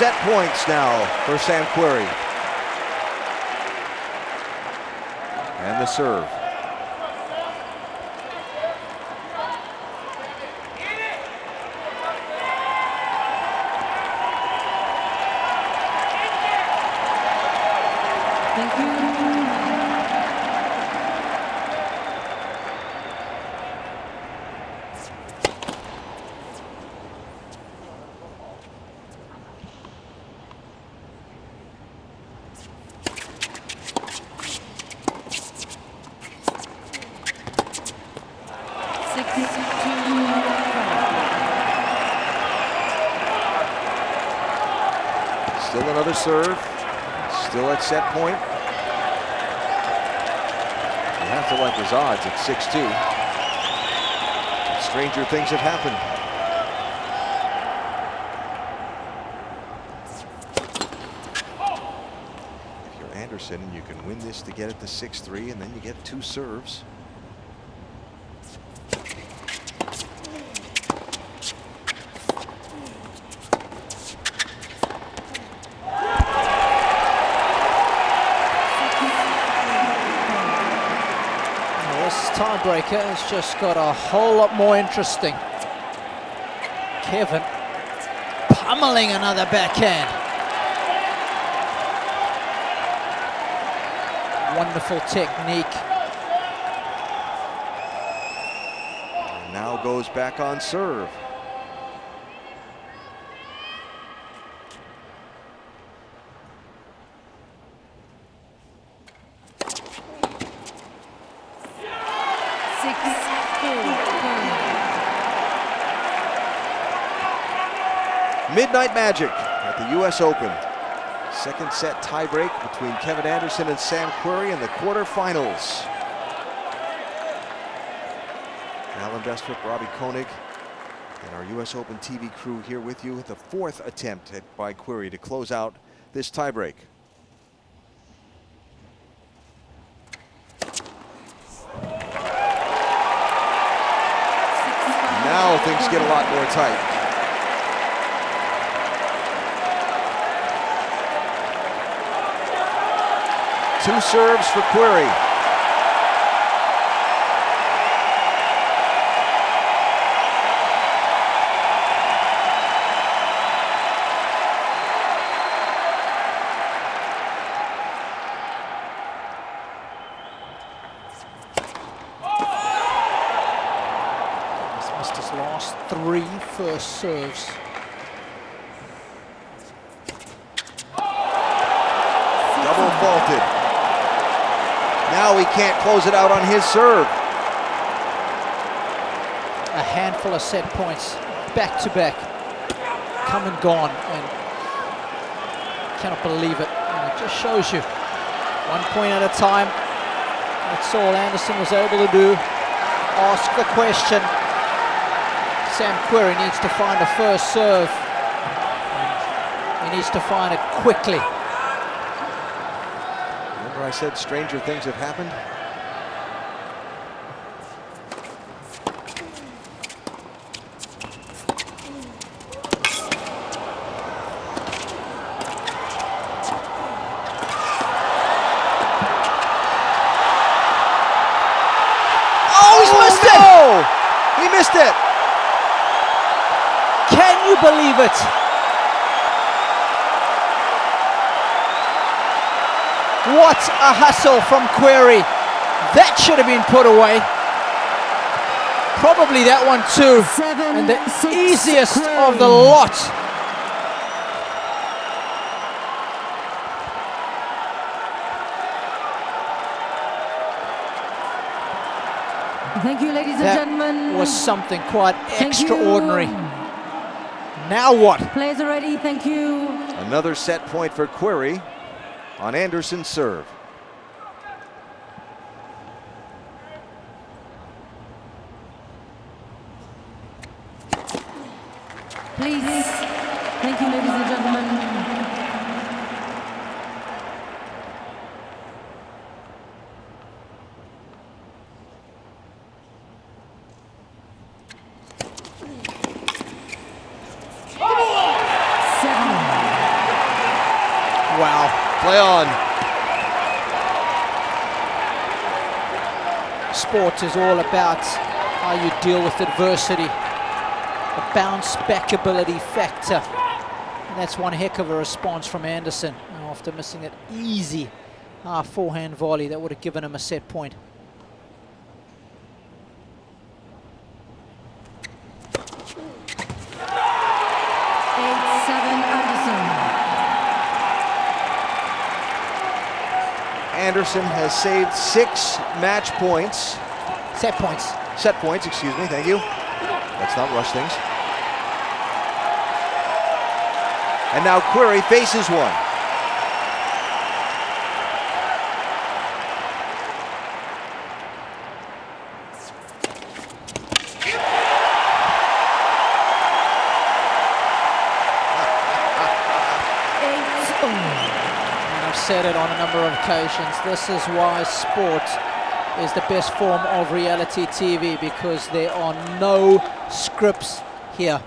Set points now for Sam Querrey. And the serve. Thank you. Still another serve. Still at set point. You have to like his odds at 6-2. Stranger things have happened. If you're Anderson, you can win this to get it to 6-3, and then you get two serves. Tiebreaker has just got a whole lot more interesting. Kevin pummeling another backhand. Wonderful technique. And now goes back on serve. Midnight Magic at the US Open. Second set tiebreak between Kevin Anderson and Sam Querrey in the quarterfinals. Alan Bestwick, Robbie Koenig, and our US Open TV crew here with you at the fourth attempt by Querrey to close out this tiebreak. Now things get a lot more tight. Two serves for Querrey. He's missed his last three first serves. Double faulted. Now he can't close it out on his serve. A handful of set points, back to back, come and gone, and cannot believe it. And it just shows you, 1 point at a time, That's all Anderson was able to do. Ask the question. Sam Querrey needs to find a first serve. And he needs to find it quickly. Remember I said stranger things have happened? He missed it! Can you believe it? What a hustle from Querrey. That should have been put away. Probably that one too. And the easiest of the lot. Thank you, ladies and That gentlemen. was something quite Thank extraordinary. you. Now what? Players are ready, thank you. Another set point for Querrey on Anderson's serve. Please. Thank you, ladies and gentlemen. Wow. Play on. Sport is all about how you deal with adversity. The bounce back ability factor. And that's one heck of a response from Anderson after missing that easy forehand volley that would have given him a set point. Anderson has saved 6 match points. Set points. Set points, excuse me, thank you. Let's not rush things. And now Querrey faces one. Said it on a number of occasions. This is why sport is the best form of reality TV, because there are no scripts here.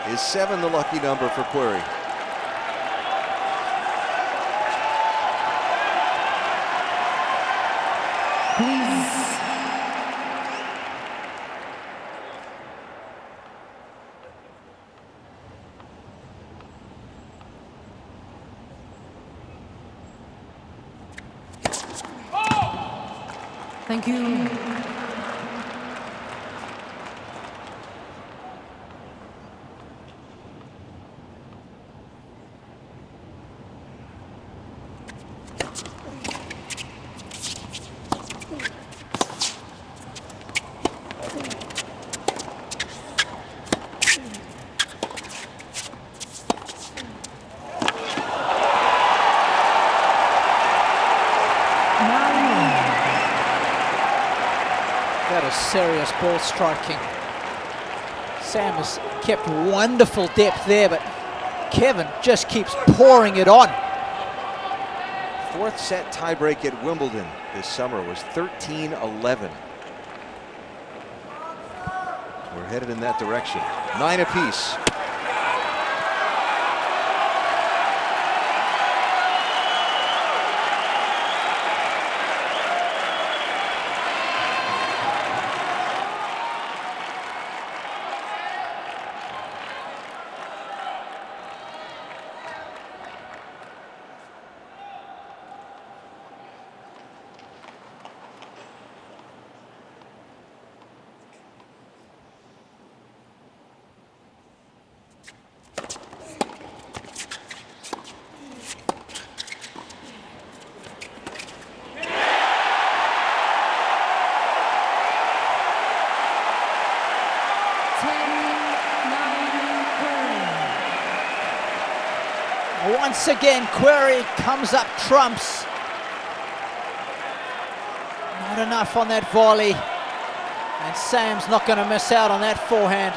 Is 7 the lucky number for Querrey? Please. Thank you. That is serious ball striking. Sam has kept wonderful depth there, but Kevin just keeps pouring it on. 4th set tiebreak at Wimbledon this summer was 13-11. We're headed in that direction. 9 apiece. once again, Querrey comes up trumps. Not enough on that volley. And Sam's not going to miss out on that forehand.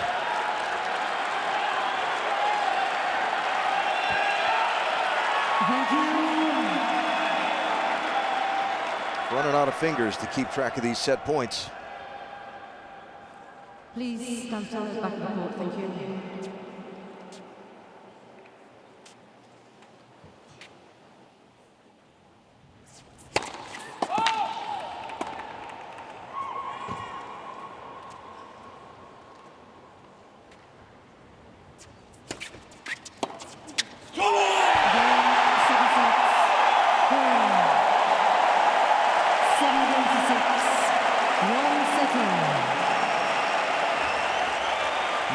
Running out of fingers to keep track of these set points. Please stand still at the back of the court, thank you.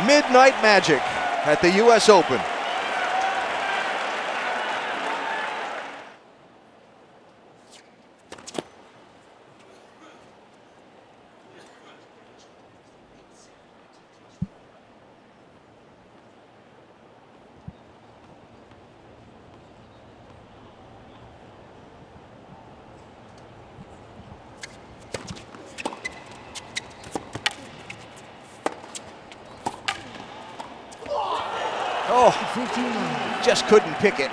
Midnight magic at the US Open. Oh, just couldn't pick it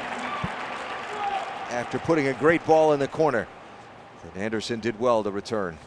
after putting a great ball in the corner. And Anderson did well to return.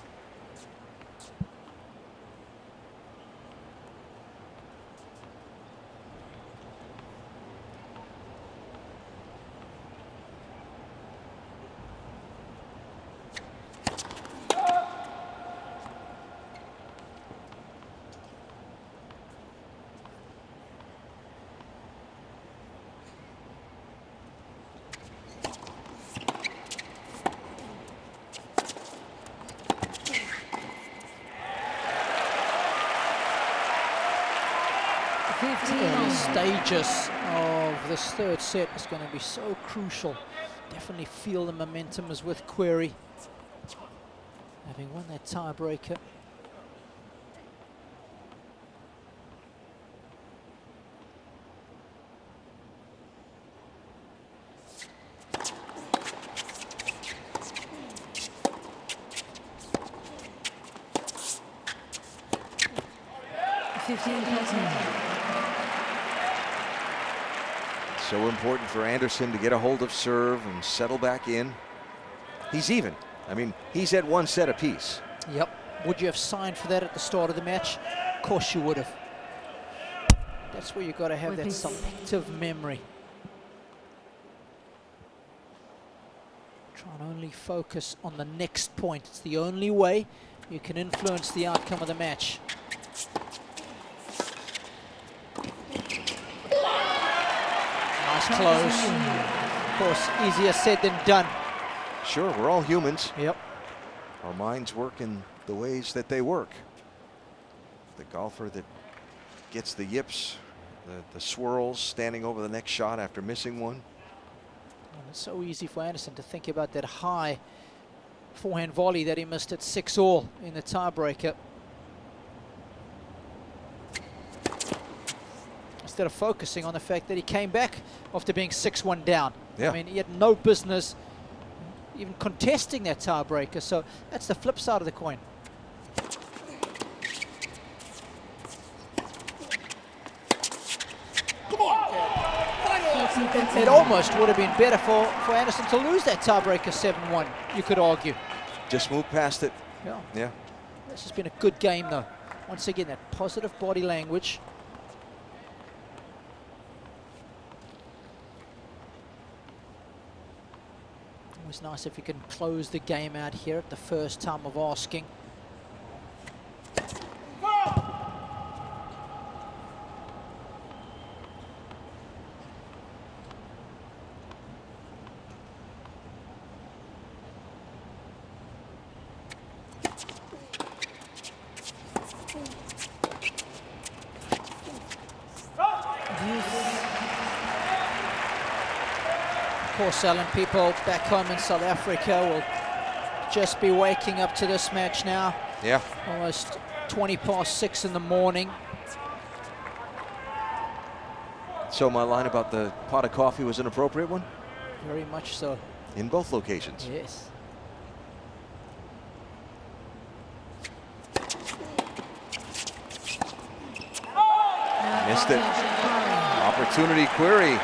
Early stages of this third set is going to be so crucial. Definitely feel the momentum is with Querrey, having won that tiebreaker. So important for Anderson to get a hold of serve and settle back in. He's even. I mean, he's at one set apiece. Yep. Would you have signed for that at the start of the match? Of course you would have. That's where you've got to have that selective memory. Try and only focus on the next point. It's the only way you can influence the outcome of the match. Close. Of course, easier said than done. Sure, we're all humans. Yep. Our minds work in the ways that they work. The golfer that gets the yips, the swirls, standing over the next shot after missing one. And it's so easy for Anderson to think about that high forehand volley that he missed at 6-all in the tiebreaker. Instead of focusing on the fact that he came back after being 6-1 down. Yeah. I mean, he had no business even contesting that tiebreaker, so that's the flip side of the coin. Come on! It almost would have been better for Anderson to lose that tiebreaker 7-1, you could argue. Just move past it. Yeah. Yeah. This has been a good game, though. Once again, that positive body language. Always nice if you can close the game out here at the first time of asking. Of course, Alan, people back home in South Africa will just be waking up to this match now. Yeah. Almost 20 past 6 in the morning. So my line about the pot of coffee was an appropriate one? Very much so. In both locations. Yes. Missed it. Opportunity, Querrey.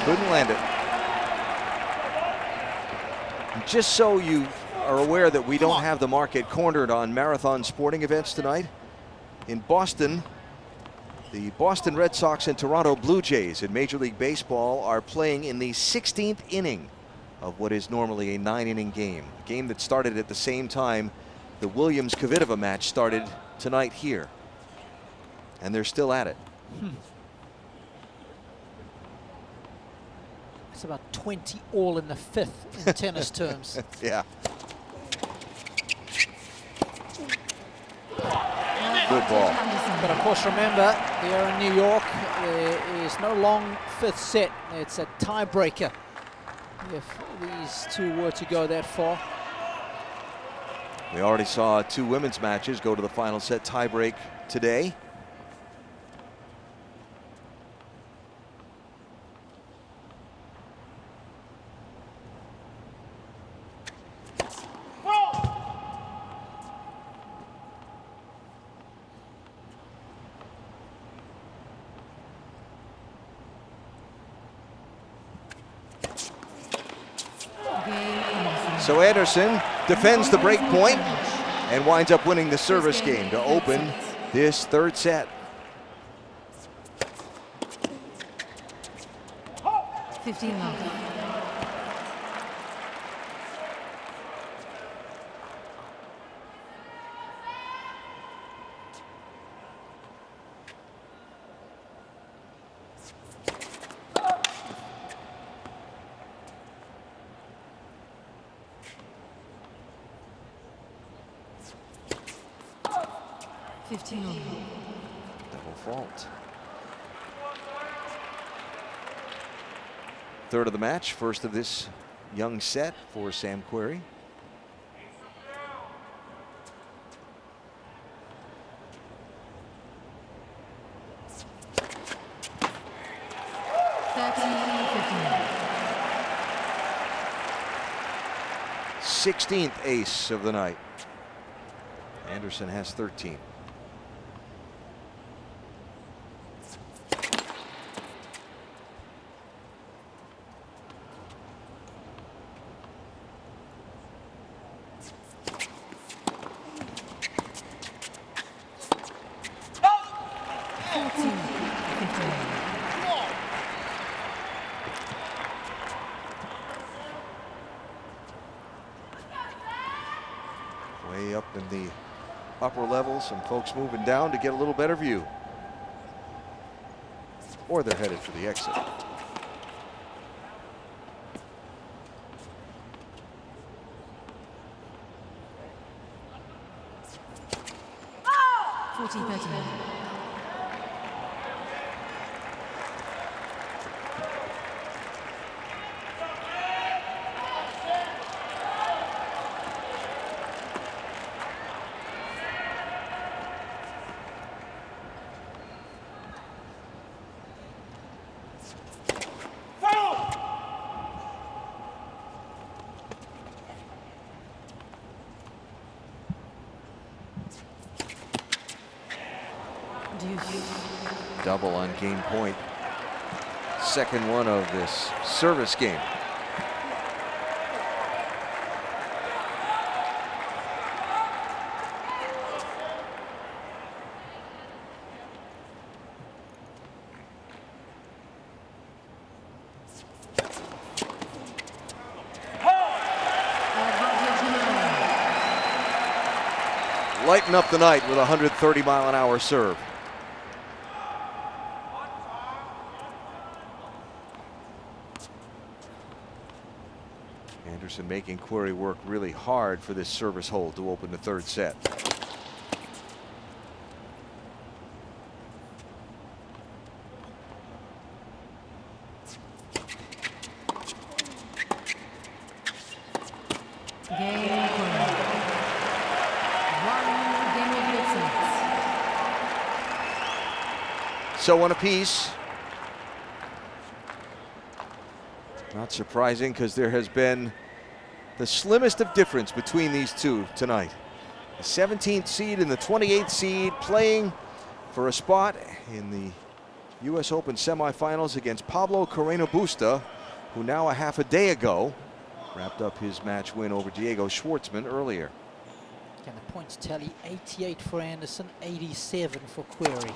Couldn't land it. Just so you are aware that we don't have the market cornered on marathon sporting events tonight, in Boston, the Boston Red Sox and Toronto Blue Jays in Major League Baseball are playing in the 16th inning of what is normally a 9-inning game. A game that started at the same time the Williams-Kvitova match started tonight here. And they're still at it. It's about 20 all in the fifth in tennis terms. Yeah. Good ball. But of course, remember, here in New York, there is no long fifth set. It's a tiebreaker if these two were to go that far. We already saw 2 women's matches go to the final set tiebreak today. So Anderson defends the break point and winds up winning the service game to open this third set. 15 love. Double fault. Third of the match, first of this young set for Sam Querrey. Sixteenth ace of the night. Anderson has 13. Way up in the upper levels, some folks moving down to get a little better view. Or they're headed for the exit. Double on game point. Second one of this service game. lighten up the night with a 130-mile-an-hour serve. Anderson making Querrey work really hard for this service hold to open the third set. So one apiece. Not surprising, because there has been the slimmest of difference between these two tonight. The 17th seed and the 28th seed playing for a spot in the US Open semifinals against Pablo Carreno Busta, who now a half a day ago wrapped up his match win over Diego Schwartzman earlier. And the points tally: 88 for Anderson, 87 for Querrey.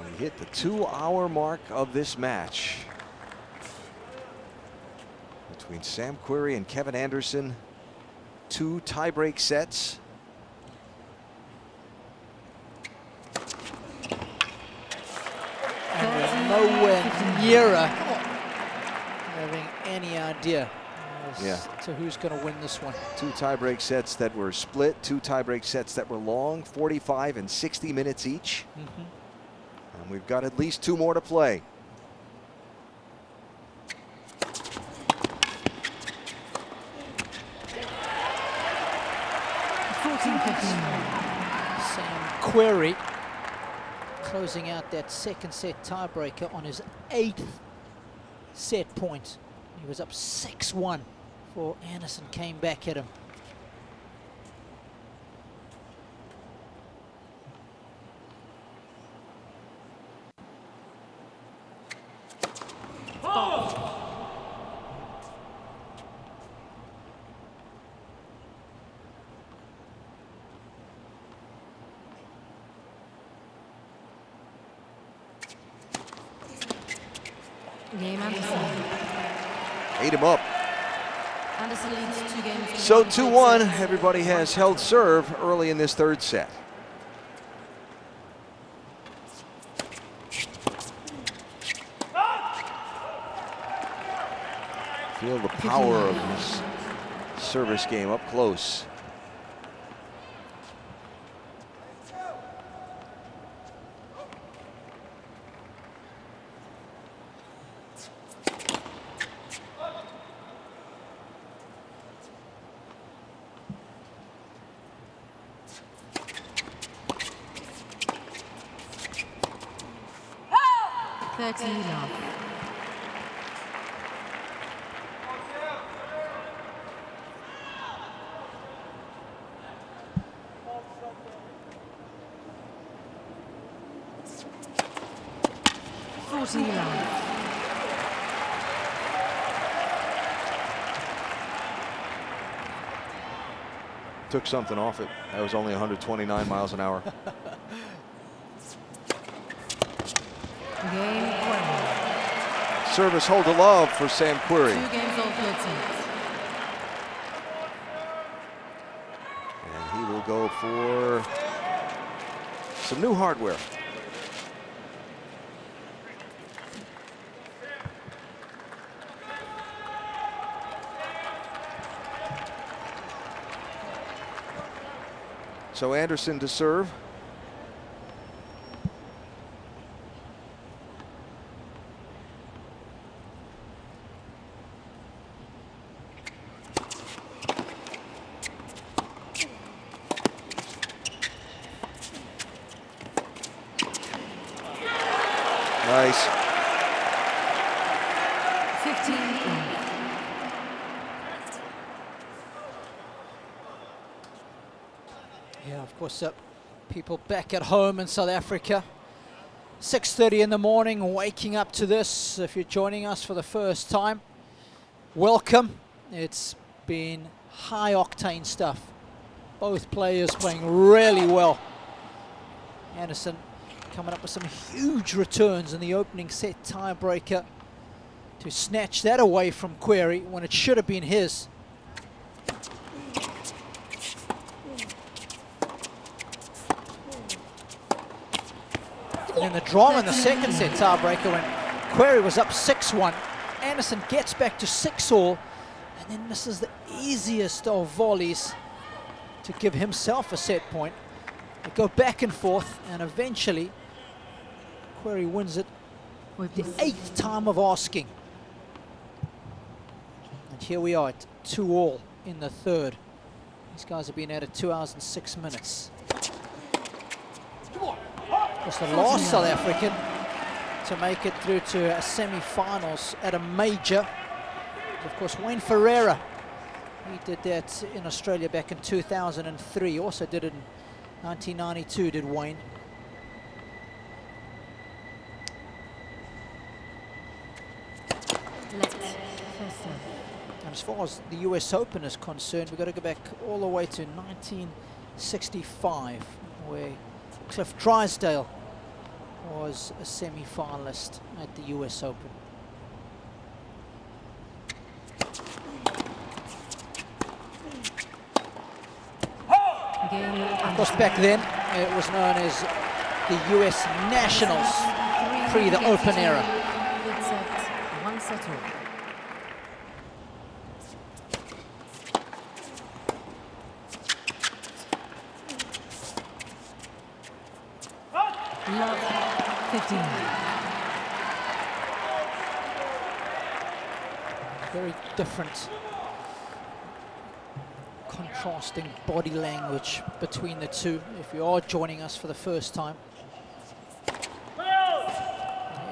We hit the 2-hour mark of this match between Sam Querrey and Kevin Anderson. 2 tiebreak sets. And we're nowhere nearer having any idea as to who's going to win this one. 2 tiebreak sets that were split, 2 tiebreak sets that were long, 45 and 60 minutes each. And we've got at least 2 more to play. Sam Querrey closing out that second set tiebreaker on his 8th set point. He was up 6-1 before Anderson came back at him. Game Anderson. Ate him up. Anderson leads 2 games. So 2-1, everybody has held serve early in this third set. Feel the power of his service game up close. Took something off it. That was only 129 miles an hour. Game Querrey. Service hold to love for Sam Querrey. 2 games all third sets. And he will go for some new hardware. So Anderson to serve. Nice. 15. Yeah, of course, people back at home in South Africa, 6:30 in the morning, waking up to this. If you're joining us for the first time, welcome. It's been high octane stuff. Both players playing really well. Anderson coming up with some huge returns in the opening set tiebreaker to snatch that away from Querrey when it should have been his. And then the drama in the second set tiebreaker when Querrey was up 6-1. Anderson gets back to 6-all and then misses the easiest of volleys to give himself a set point. They go back and forth and eventually Querrey wins it the 8th time of asking. And here we are at 2-all in the third. These guys have been at it 2 hours and 6 minutes. Was the last South African to make it through to a semi-finals at a major. Of course, Wayne Ferreira, he did that in Australia back in 2003. Also did it in 1992, did Wayne. And as far as the US Open is concerned, we've got to go back all the way to 1965, where Cliff Drysdale was a semi-finalist at the US Open. Of course, back then it was known as the US Nationals, pre the Open era. Good set, 1-set all. Love 15. Very different, contrasting body language between the two. If you are joining us for the first time,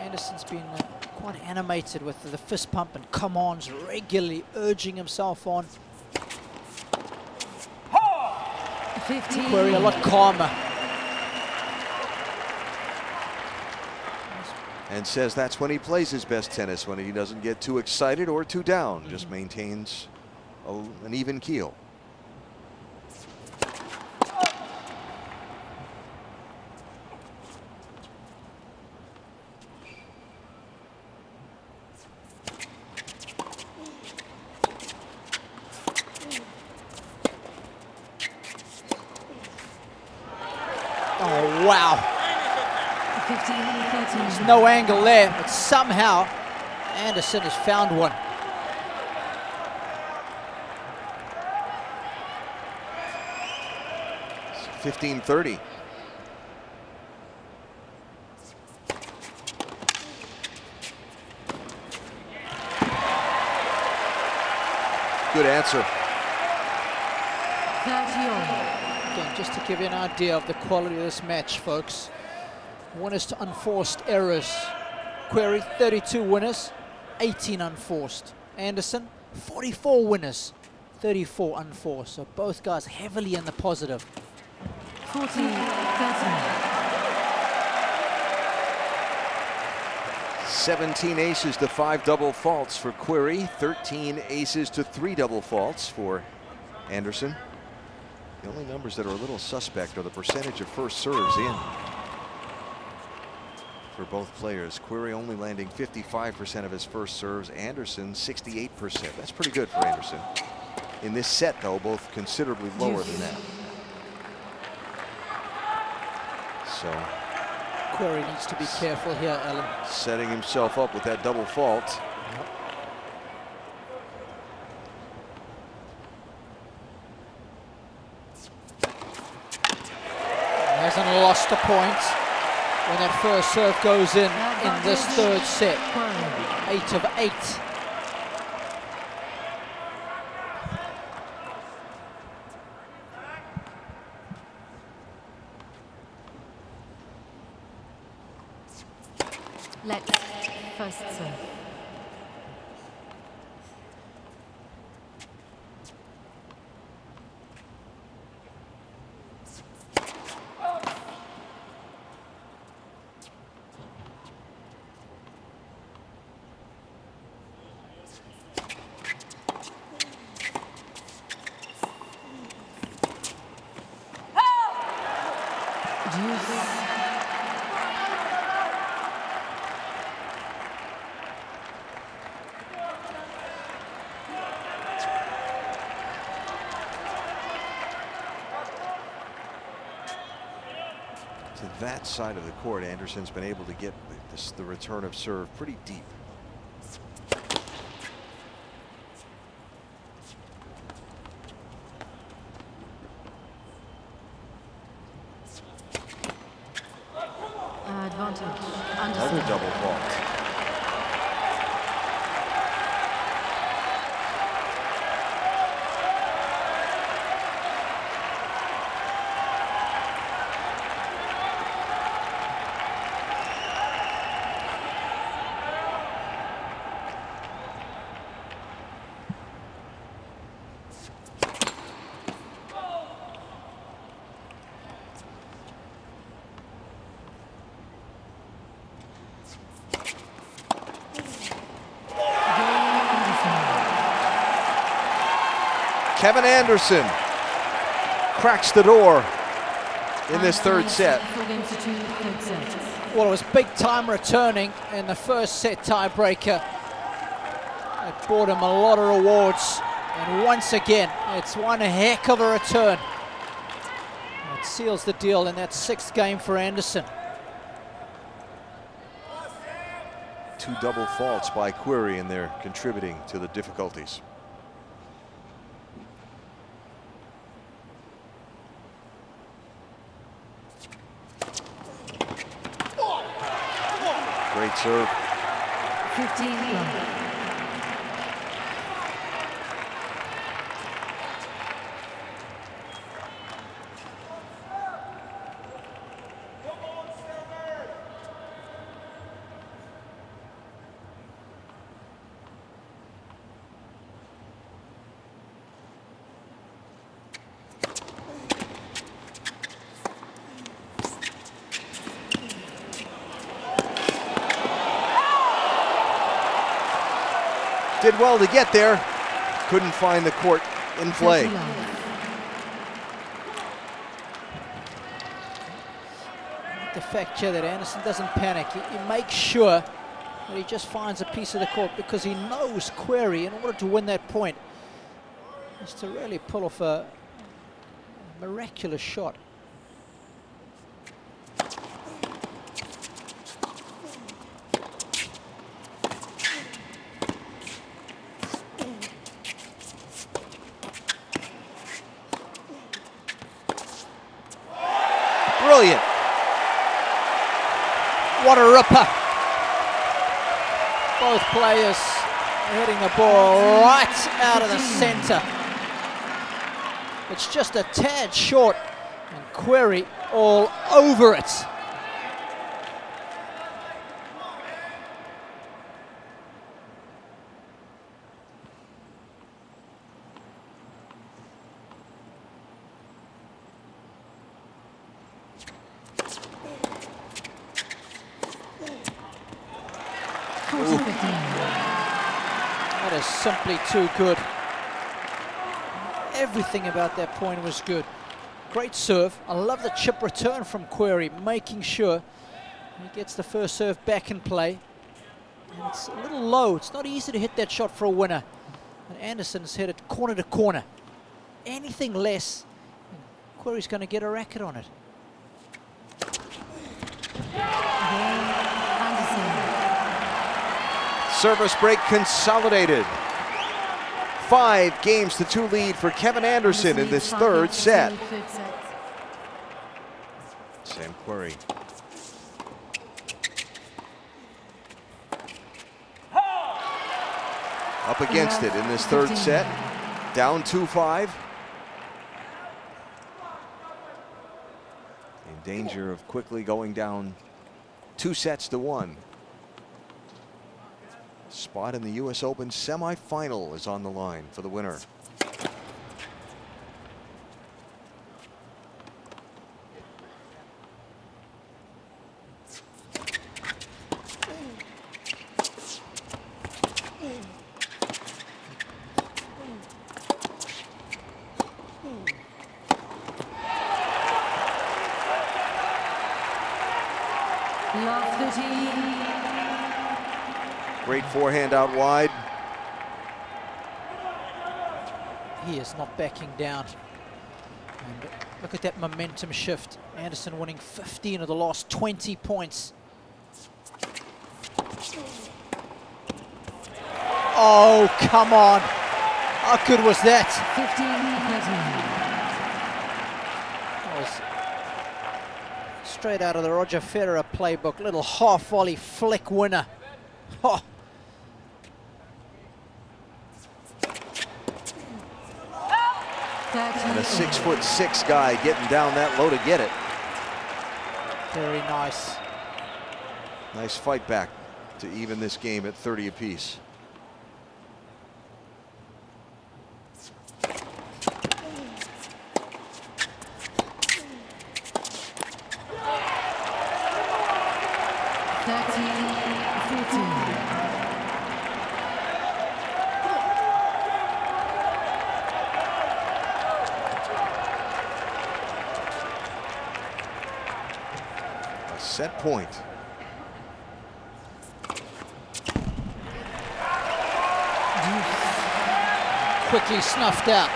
Anderson's been quite animated with the fist pump and come-ons, regularly urging himself on. 15. Querrey a lot calmer. And says that's when he plays his best tennis, when he doesn't get too excited or too down, just maintains an even keel. Oh, wow. 15. There's no angle there, but somehow Anderson has found one. It's 15-30. Good answer. 30 all. Again, just to give you an idea of the quality of this match, folks. Winners to unforced errors. Querrey, 32 winners, 18 unforced. Anderson, 44 winners, 34 unforced. So both guys heavily in the positive. 40-13. 17 aces to 5 double faults for Querrey, 13 aces to 3 double faults for Anderson. The only numbers that are a little suspect are the percentage of first serves in for both players. Querrey only landing 55% of his first serves, Anderson 68%. That's pretty good for Anderson. In this set, though, both considerably lower than that. So Querrey needs to be careful here, Alan. setting himself up with that double fault. lost a point when that first serve goes in this third set. 8 of 8. Let's first serve. To that side of the court, Anderson's been able to get the return of serve pretty deep. Advantage. Another double fault. Kevin Anderson cracks the door in this third set. Well, it was big time returning in the first set tiebreaker. It brought him a lot of rewards. And once again, it's one heck of a return. It seals the deal in that 6th game for Anderson. 2 double faults by Querrey, and they're contributing to the difficulties. Great serve. 15 love. Did well to get there, couldn't find the court in play. The fact here that Anderson doesn't panic, he makes sure that he just finds a piece of the court, because he knows Querrey, in order to win that point, is to really pull off a miraculous shot. Brilliant. What a ripper. Both players hitting the ball right out of the center. It's just a tad short, and Querrey all over it. That is simply too good. Everything about that point was good. Great serve. I love the chip return from Querrey, making sure he gets the first serve back in play. And it's a little low. It's not easy to hit that shot for a winner. And Anderson's hit it corner to corner. Anything less, Querrey's going to get a racket on it. Service break consolidated. 5-2 lead for Kevin Anderson in this third set. Same Querrey. Up against it in this third set. Down 2-5. In danger of quickly going down 2-1. Spot in the US Open semifinal is on the line for the winner. Great forehand out wide. He is not backing down. And look at that momentum shift. Anderson winning 15 of the last 20 points. Oh, come on. How good was that? 15-13. That was straight out of the Roger Federer playbook. Little half volley flick winner. Oh. And a 6'6" guy getting down that low to get it. Very nice. Nice fight back to even this game at 30 apiece. Set point. Quickly snuffed out.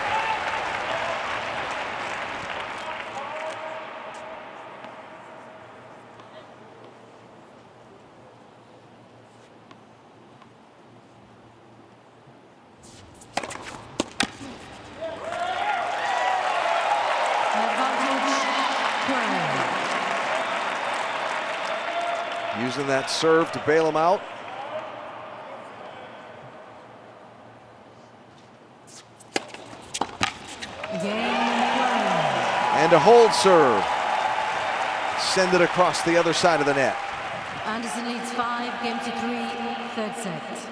Using that serve to bail him out. And a hold serve. Send it across the other side of the net. Anderson leads 5-3, third set.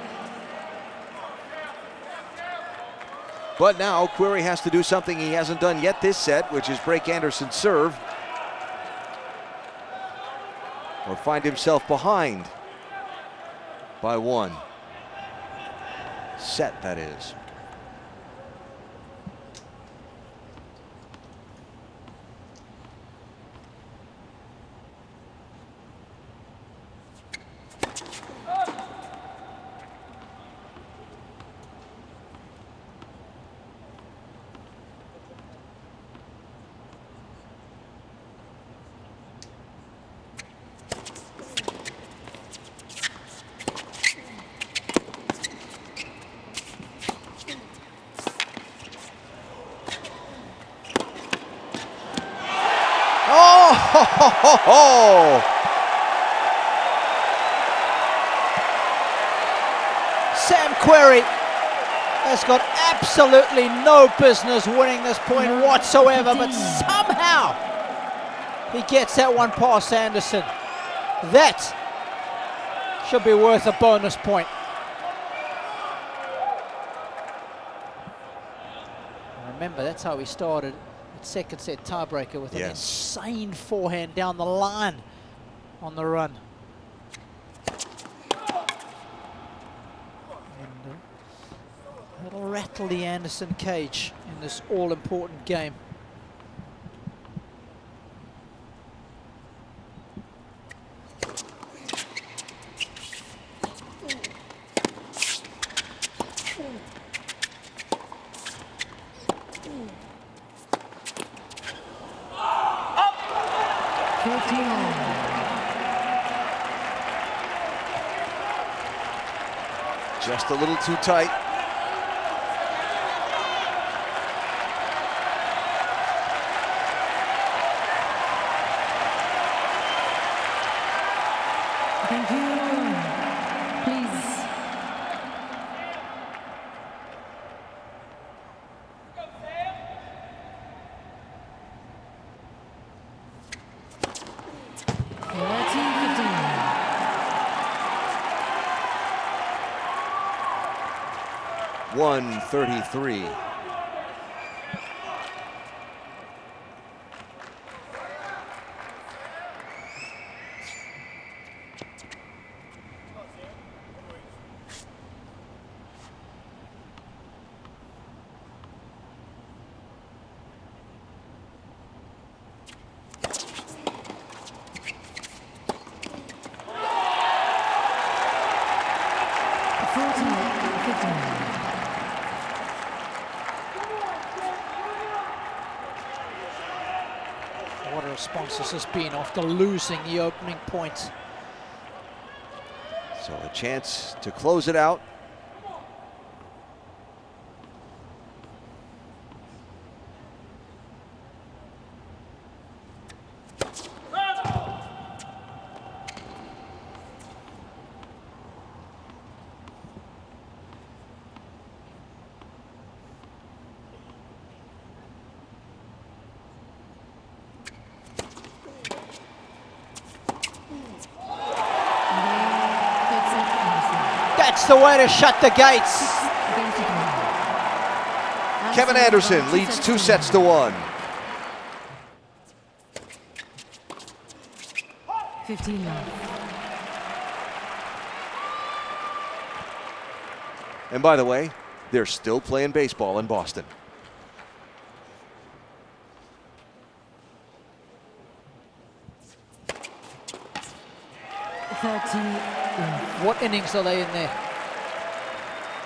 But now Querrey has to do something he hasn't done yet this set, which is break Anderson's serve. Or find himself behind by one. Set, that is. Oh! Sam Querrey has got absolutely no business winning this point whatsoever, but somehow he gets that one past Anderson. That should be worth a bonus point. Remember, that's how we started. Second set tiebreaker with an insane forehand down the line on the run. And that'll rattle the Anderson cage in this all-important game. Just a little too tight. Thank you. Please. $133. 133. What a response this has been after losing the opening point. So a chance to close it out. That's the way to shut the gates. Kevin Anderson leads 2 sets to 1. 15 love. And by the way, they're still playing baseball in Boston. What innings are they in there?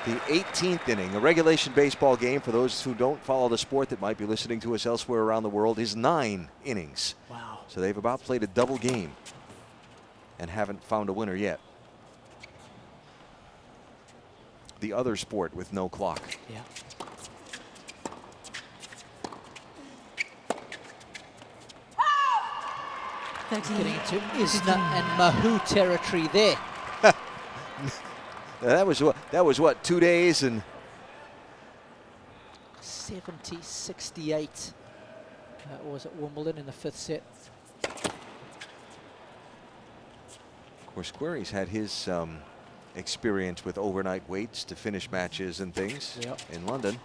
The 18th inning, a regulation baseball game, for those who don't follow the sport that might be listening to us elsewhere around the world, is 9 innings. Wow. So they've about played a double game and haven't found a winner yet. The other sport with no clock. Yeah. Getting into Isna and Mahu territory there. That was what 2 days and 70-68. That was at Wimbledon in the 5th set. of course Querrey's had his experience with overnight waits to finish matches and things in London.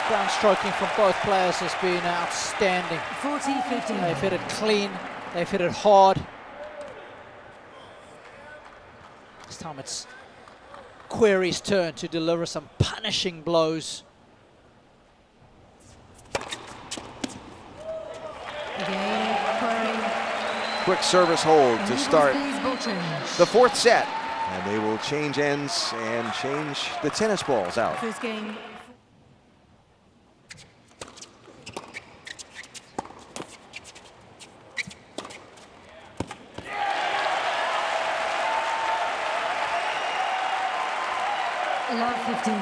Ground stroking from both players has been outstanding. 40-15. They've hit it clean, they've hit it hard. This time it's Querrey's turn to deliver some punishing blows. Again, Querrey. Quick service hold to start change. the 4th set. And they will change ends and change the tennis balls out. First game. Love 15.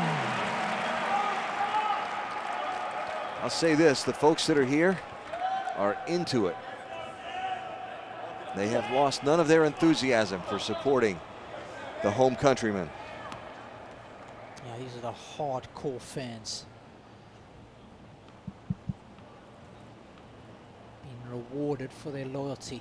I'll say this, the folks that are here are into it. They have lost none of their enthusiasm for supporting the home countrymen. Yeah, these are the hardcore fans. Being rewarded for their loyalty.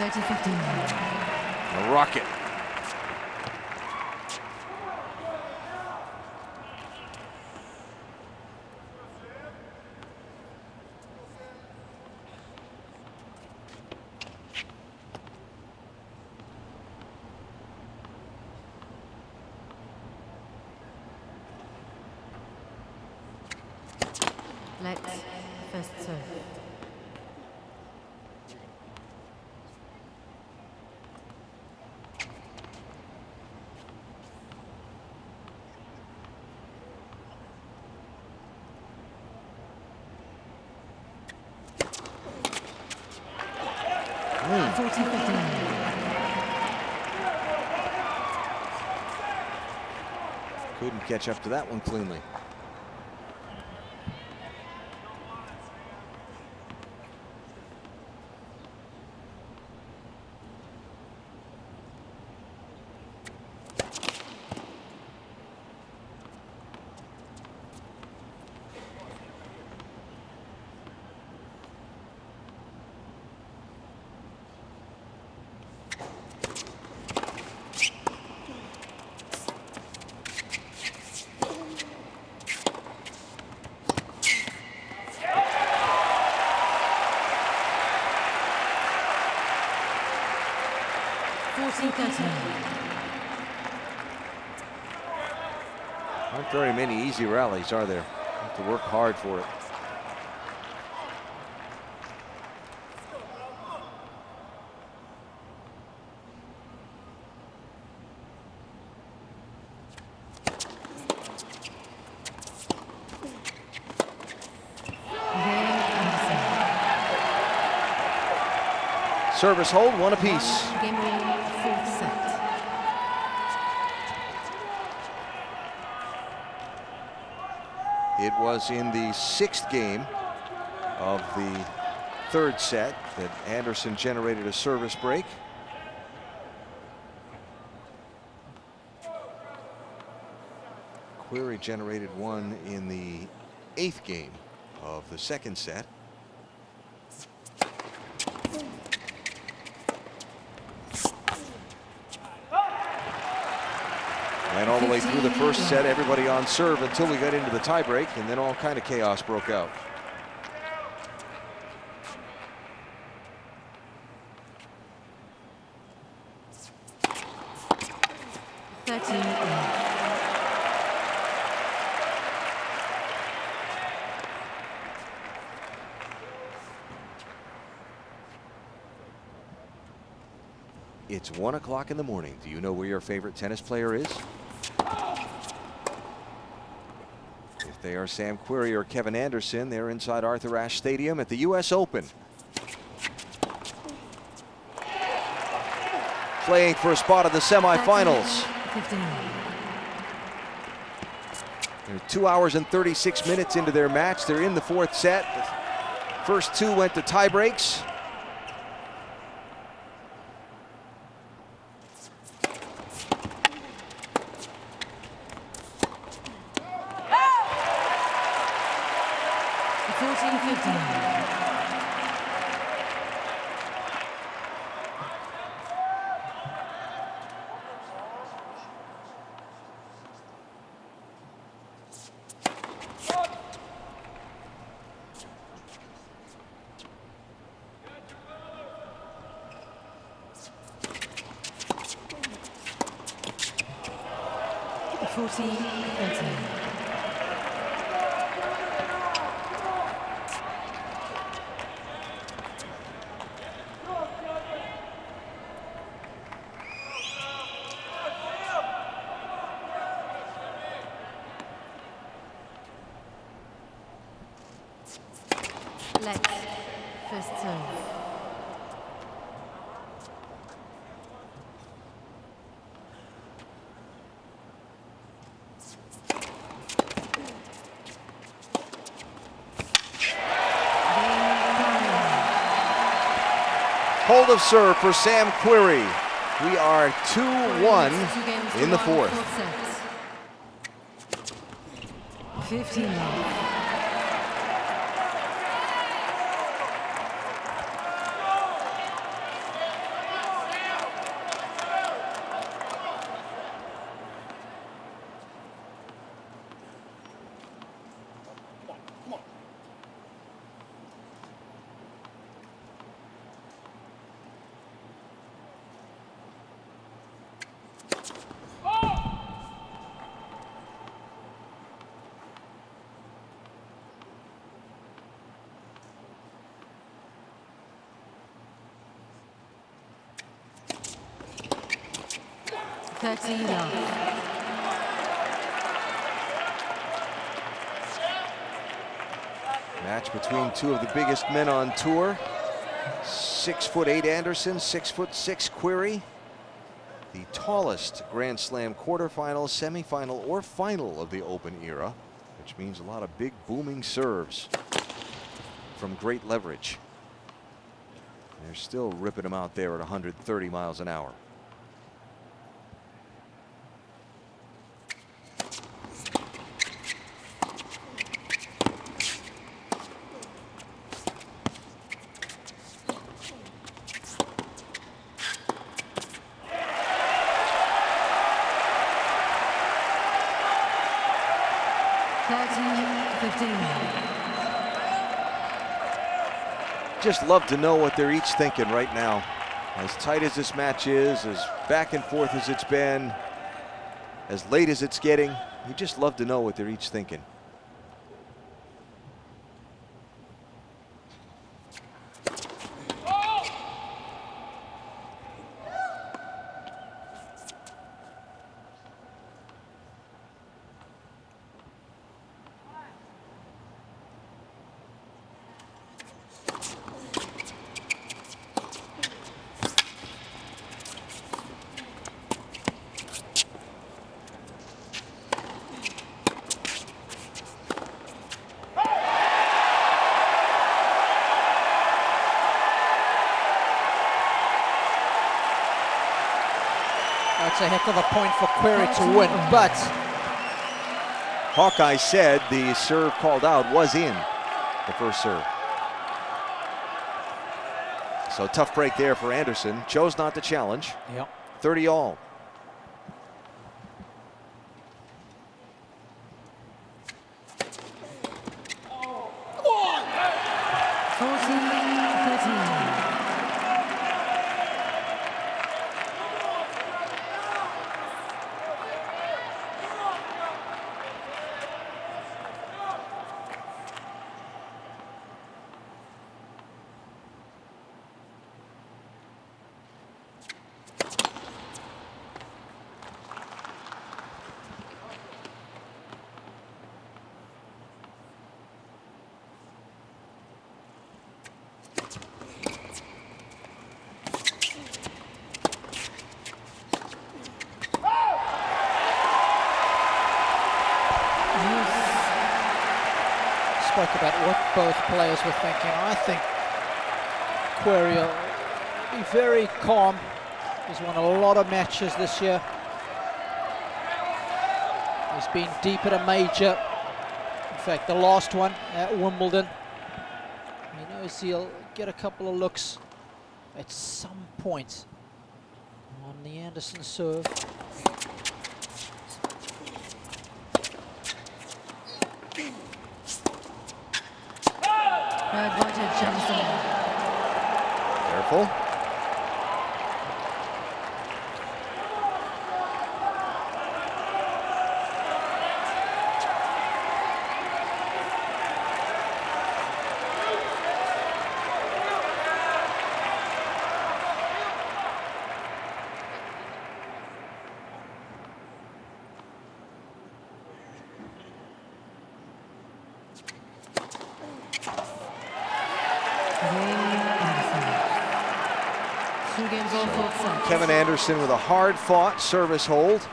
30-15. A rocket. Let first serve. Mm. 14-15. Couldn't catch up to that one cleanly. Aren't very many easy rallies, are there? You have to work hard for it. Service hold, one apiece. Game ball, fourth set. It was in the sixth game of the third set that Anderson generated a service break. Querrey generated one in the eighth game of the second set. And all the way through the first set, everybody on serve until we got into the tiebreak, and then all kind of chaos broke out. It's 1 o'clock in the morning. Do you know where your favorite tennis player is? If they are Sam Querrey or Kevin Anderson, they're inside Arthur Ashe Stadium at the US Open. Playing for a spot of the semifinals. They're 2 hours and 36 minutes into their match. They're in the fourth set. The first two went to tie breaks. Let first serve. Hold of serve for Sam Querrey. We are 2-1 in the fourth. 15 love. 13 love. Match between two of the biggest men on tour. 6'8" Anderson, 6'6" Querrey. The tallest Grand Slam quarterfinal, semifinal, or final of the Open era, which means a lot of big booming serves from great leverage. They're still ripping them out there at 130 miles an hour. Just love to know what they're each thinking right now. As tight as this match is, as back and forth as it's been, as late as it's getting, you just love to know what they're each thinking. That's a heck of a point for Querrey to win, but Hawkeye said the serve called out was in the first serve. So tough break there for Anderson. Chose not to challenge. Yep. 30 all. Spoke about what both players were thinking. I think Querrey will be very calm. He's won a lot of matches this year. He's been deep at a major. In fact, the last one at Wimbledon. He knows he'll get a couple of looks at some point on the Anderson serve. Advantage, Anderson. Careful. Kevin Anderson with a hard-fought service hold,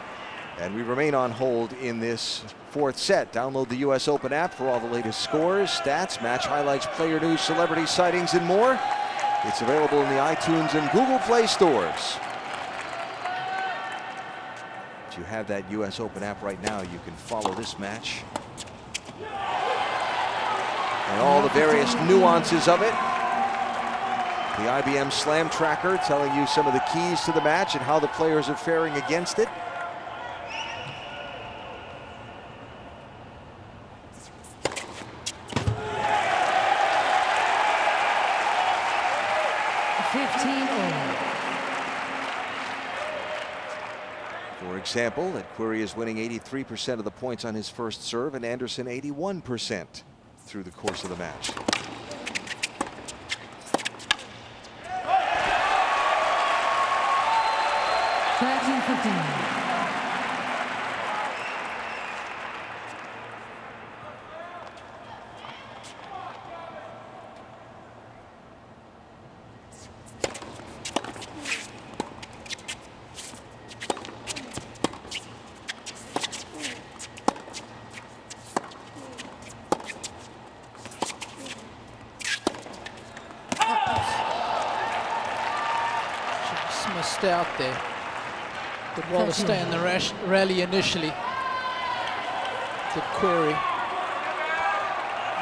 and we remain on hold in this fourth set. Download the US Open app for all the latest scores, stats, match highlights, player news, celebrity sightings, and more. It's available in the iTunes and Google Play stores. If you have that US Open app right now, you can follow this match and all the various nuances of it. The IBM Slam Tracker telling you some of the keys to the match and how the players are faring against it. For example, that Querrey is winning 83% of the points on his first serve and Anderson 81% through the course of the match. 14-15. Missed out there. Did well to stay in the rally initially. Did Querrey.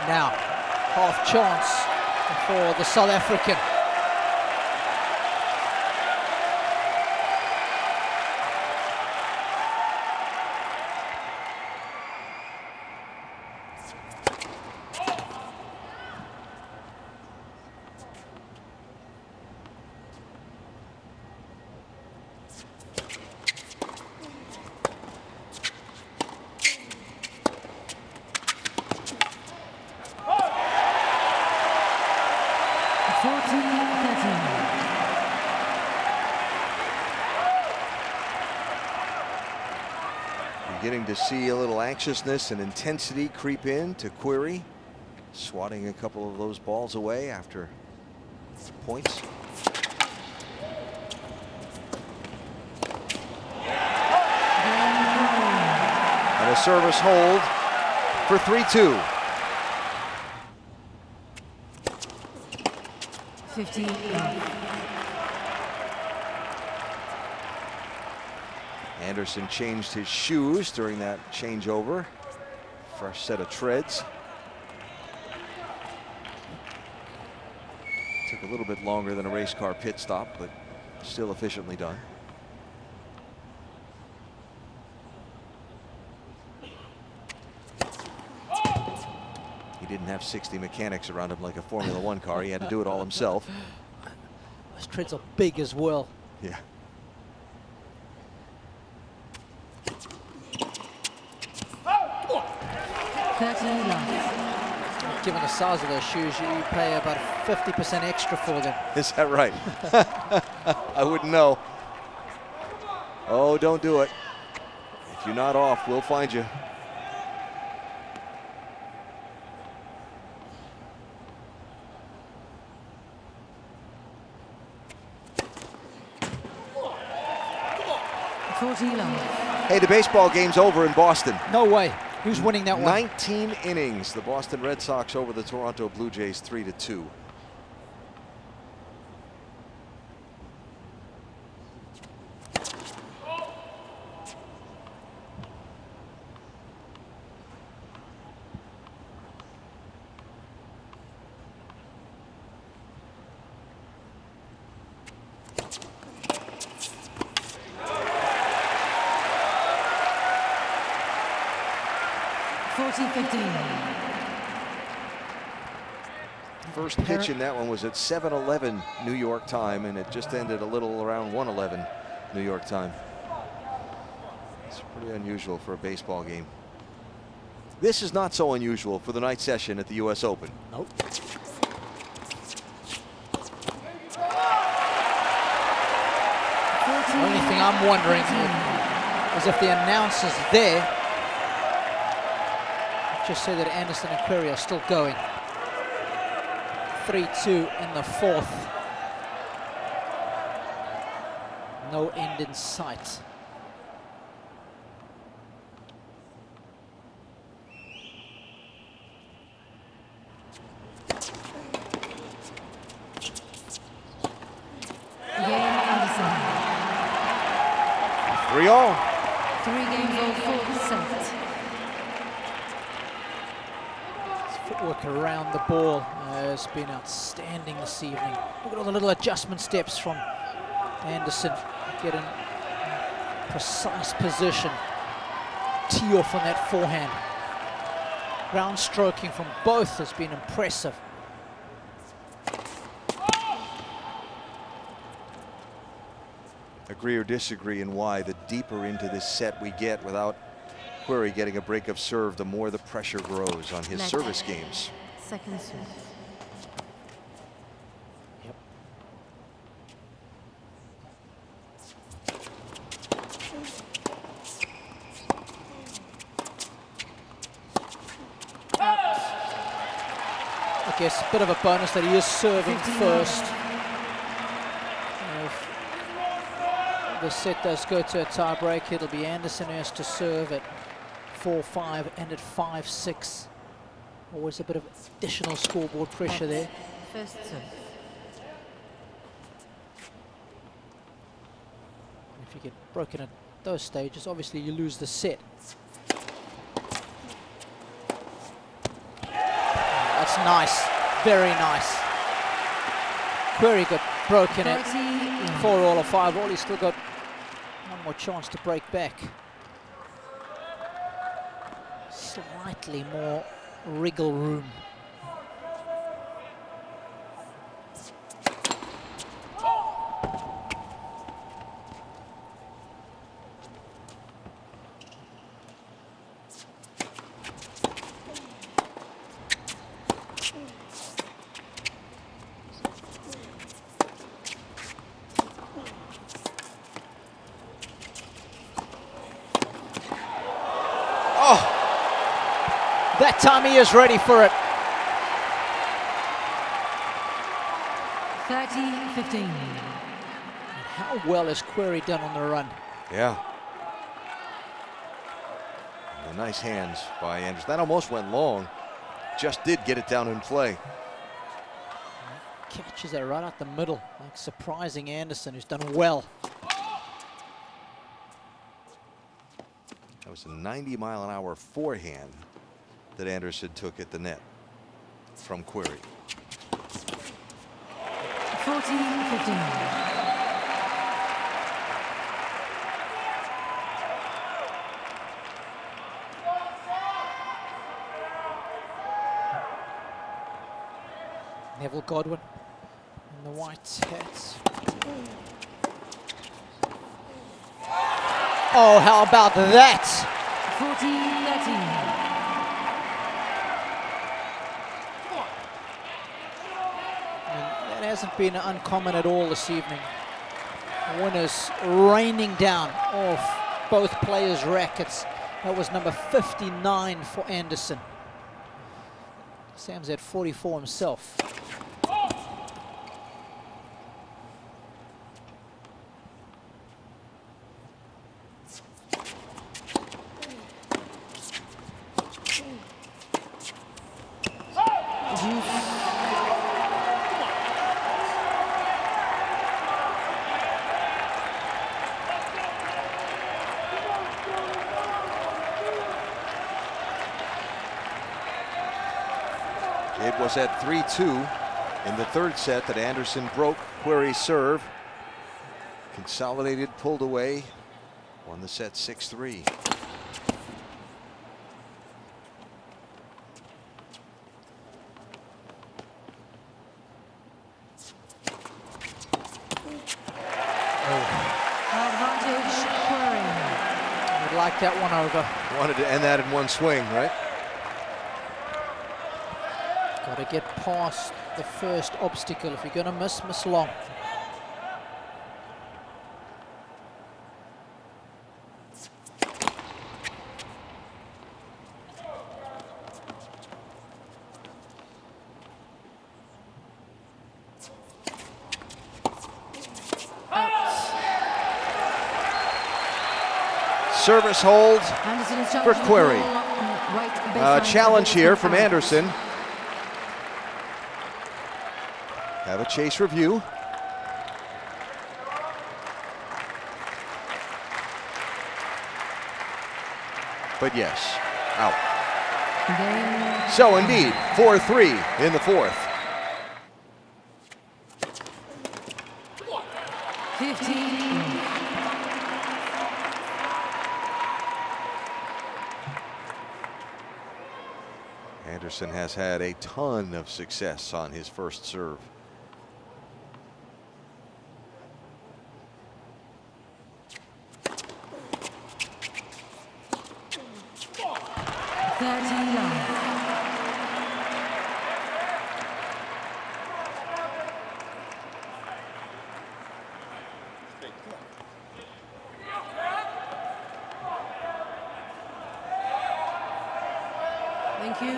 Now, half chance for the South African. Beginning to see a little anxiousness and intensity creep in to Querrey, swatting a couple of those balls away after points. And a service hold for 3-2. 15. Anderson changed his shoes during that changeover. Fresh set of treads. Took a little bit longer than a race car pit stop, but still efficiently done. He didn't have 60 mechanics around him like a Formula One car. He had to do it all himself. Those treads are big as well. Yeah. Given the size of those shoes, you pay about 50% extra for them. Is that right? I wouldn't know. Oh, don't do it. If you're not off, we'll find you. Hey, the baseball game's over in Boston. No way. Who's winning that one? 19 innings. The Boston Red Sox over the Toronto Blue Jays 3-2. First pitch in that one was at 7:11 New York time, and it just ended a little around 1:11 New York time. It's pretty unusual for a baseball game. This is not so unusual for the night session at the US Open. Nope. The only thing I'm wondering is if the announcers there just say that Anderson and Querrey are still going. 3-2 in the fourth. No end in sight. Anderson. 3-all. 3 games all, fourth set. Footwork around the ball has been outstanding this evening. Look at all the little adjustment steps from Anderson. Get in precise position. Tee off on that forehand. Ground stroking from both has been impressive. Agree or disagree, and why? The deeper into this set we get without Querrey getting a break of serve, the more the pressure grows on his service games. Second serve. guess a bit of a bonus that he is serving 59. first. If the set does go to a tiebreak, it'll be Anderson who has to serve at 4-5 and at 5-6. Always a bit of additional scoreboard pressure there. First serve. If you get broken at those stages, obviously you lose the set. That's nice, very nice. Querrey got broken at 4-all or 5-all. He's still got one more chance to break back. Slightly more wriggle room. That time he is ready for it. 30-15. How well has Querrey done on the run? Yeah. And nice hands by Anderson. That almost went long. Just did get it down in play. Catches it right out the middle, like surprising Anderson, who's done well. That was a 90-mile-an-hour forehand that Anderson took at the net from Querrey. 14-15. Neville Godwin in the white hats. Oh, how about that? 14-13. That hasn't been uncommon at all this evening. Winners raining down off both players' rackets. That was number 59 for Anderson. Sam's at 44 himself. It was at 3-2 in the third set that Anderson broke Querrey's serve. Consolidated, pulled away, won the set 6-3. Advantage Querrey. Would like that one over. Wanted to end that in one swing, right? Got to get past the first obstacle. If you're going to miss long. Service hold Anderson is for challenging the Querrey. ball, right baseline. Challenge here from 5. Anderson. Have a chase review. But yes, out. Game So indeed, 4-3 in the fourth. 15. Anderson has had a ton of success on his first serve. Thank you.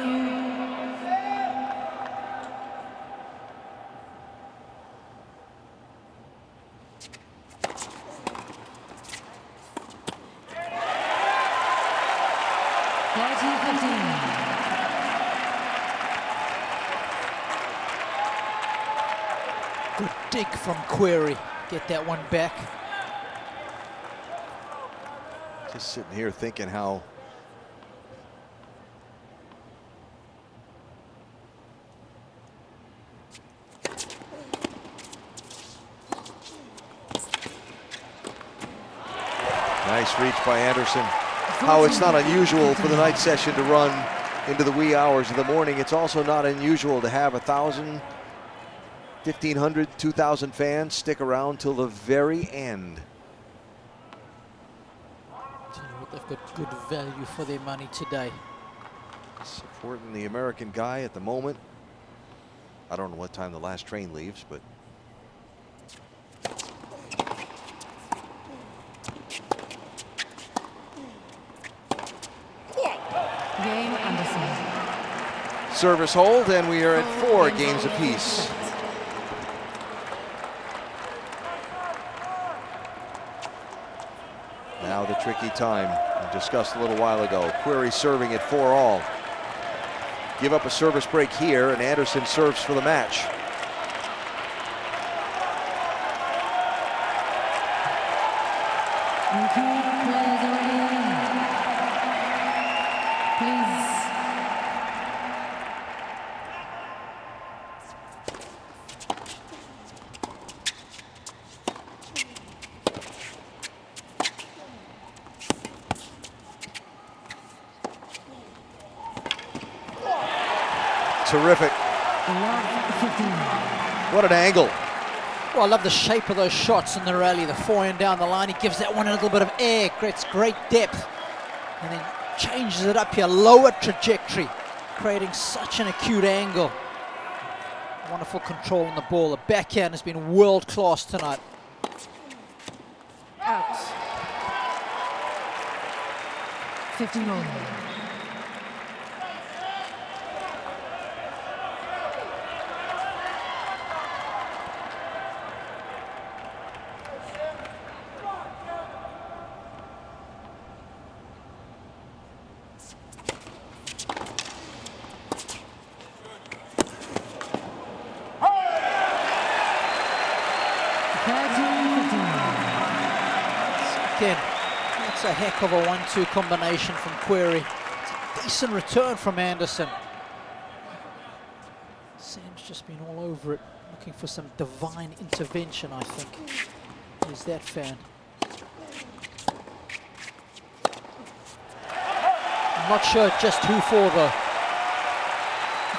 Good dig from Querrey. Get that one back. Just sitting here thinking how nice reach by Anderson. How it's not unusual for the night session to run into the wee hours of the morning. It's also not unusual to have 1,000, 1,500, 2,000 fans stick around till the very end. Tell you what, they've got good value for their money today. Supporting the American guy at the moment. I don't know what time the last train leaves, but Game Anderson. service hold, and we are at 4 games apiece. Now the tricky time we discussed a little while ago. Querrey serving at 4-all. Give up a service break here, and Anderson serves for the match. Players are ready. Please. Terrific. What an angle. Well, I love the shape of those shots in the rally. The forehand down the line, he gives that one a little bit of air, creates great depth, and then changes it up here, lower trajectory, creating such an acute angle. Wonderful control on the ball. The backhand has been world class tonight. Out. 15-all. Again, that's a heck of a 1-2 combination from Querrey. It's a decent return from Anderson. Sam's just been all over it, looking for some divine intervention, I think. He's that fan. I'm not sure just who for though.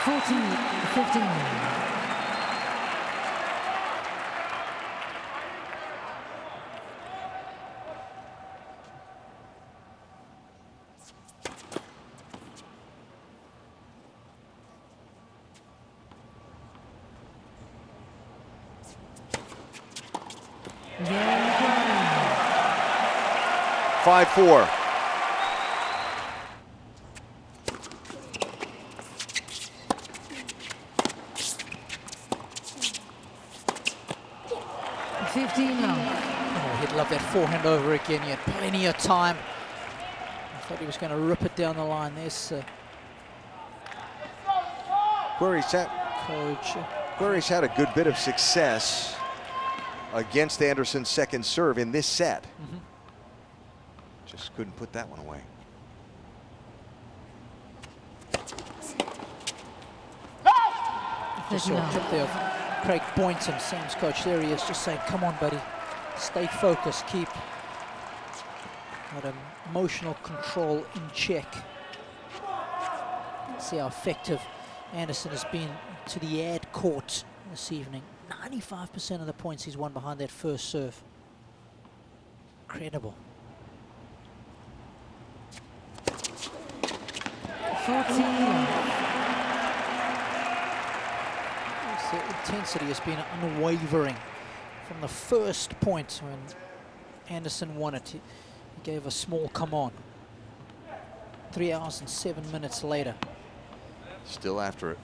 14-15. Yeah. 5-4. Oh, he'd love that forehand over again. He had plenty of time. I thought he was going to rip it down the line. There's Querrey's had a good bit of success against Anderson's second serve in this set. Just couldn't put that one away. Just saw a tip there of Craig Boynton, Sam's coach. There he is, just saying, come on, buddy. Stay focused, keep that emotional control in check. See how effective Anderson has been to the ad court this evening. 95% of the points he's won behind that first serve. Incredible. 14. The intensity has been unwavering from the first point when Anderson won it. He gave a small come on. 3 hours and 7 minutes later. Still after it.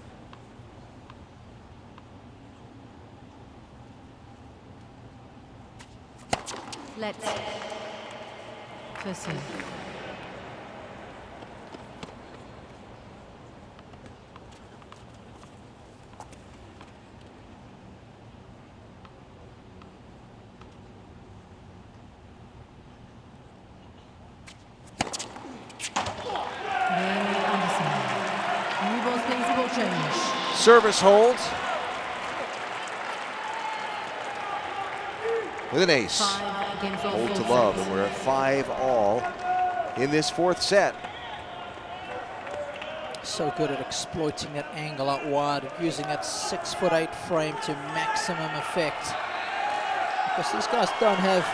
Let's first serve. change. Service hold. With an ace. 5 games all, Hold to full love, sets. and we're at 5-all in this fourth set. So good at exploiting that angle out wide, using that 6'8" frame to maximum effect. Because these guys don't have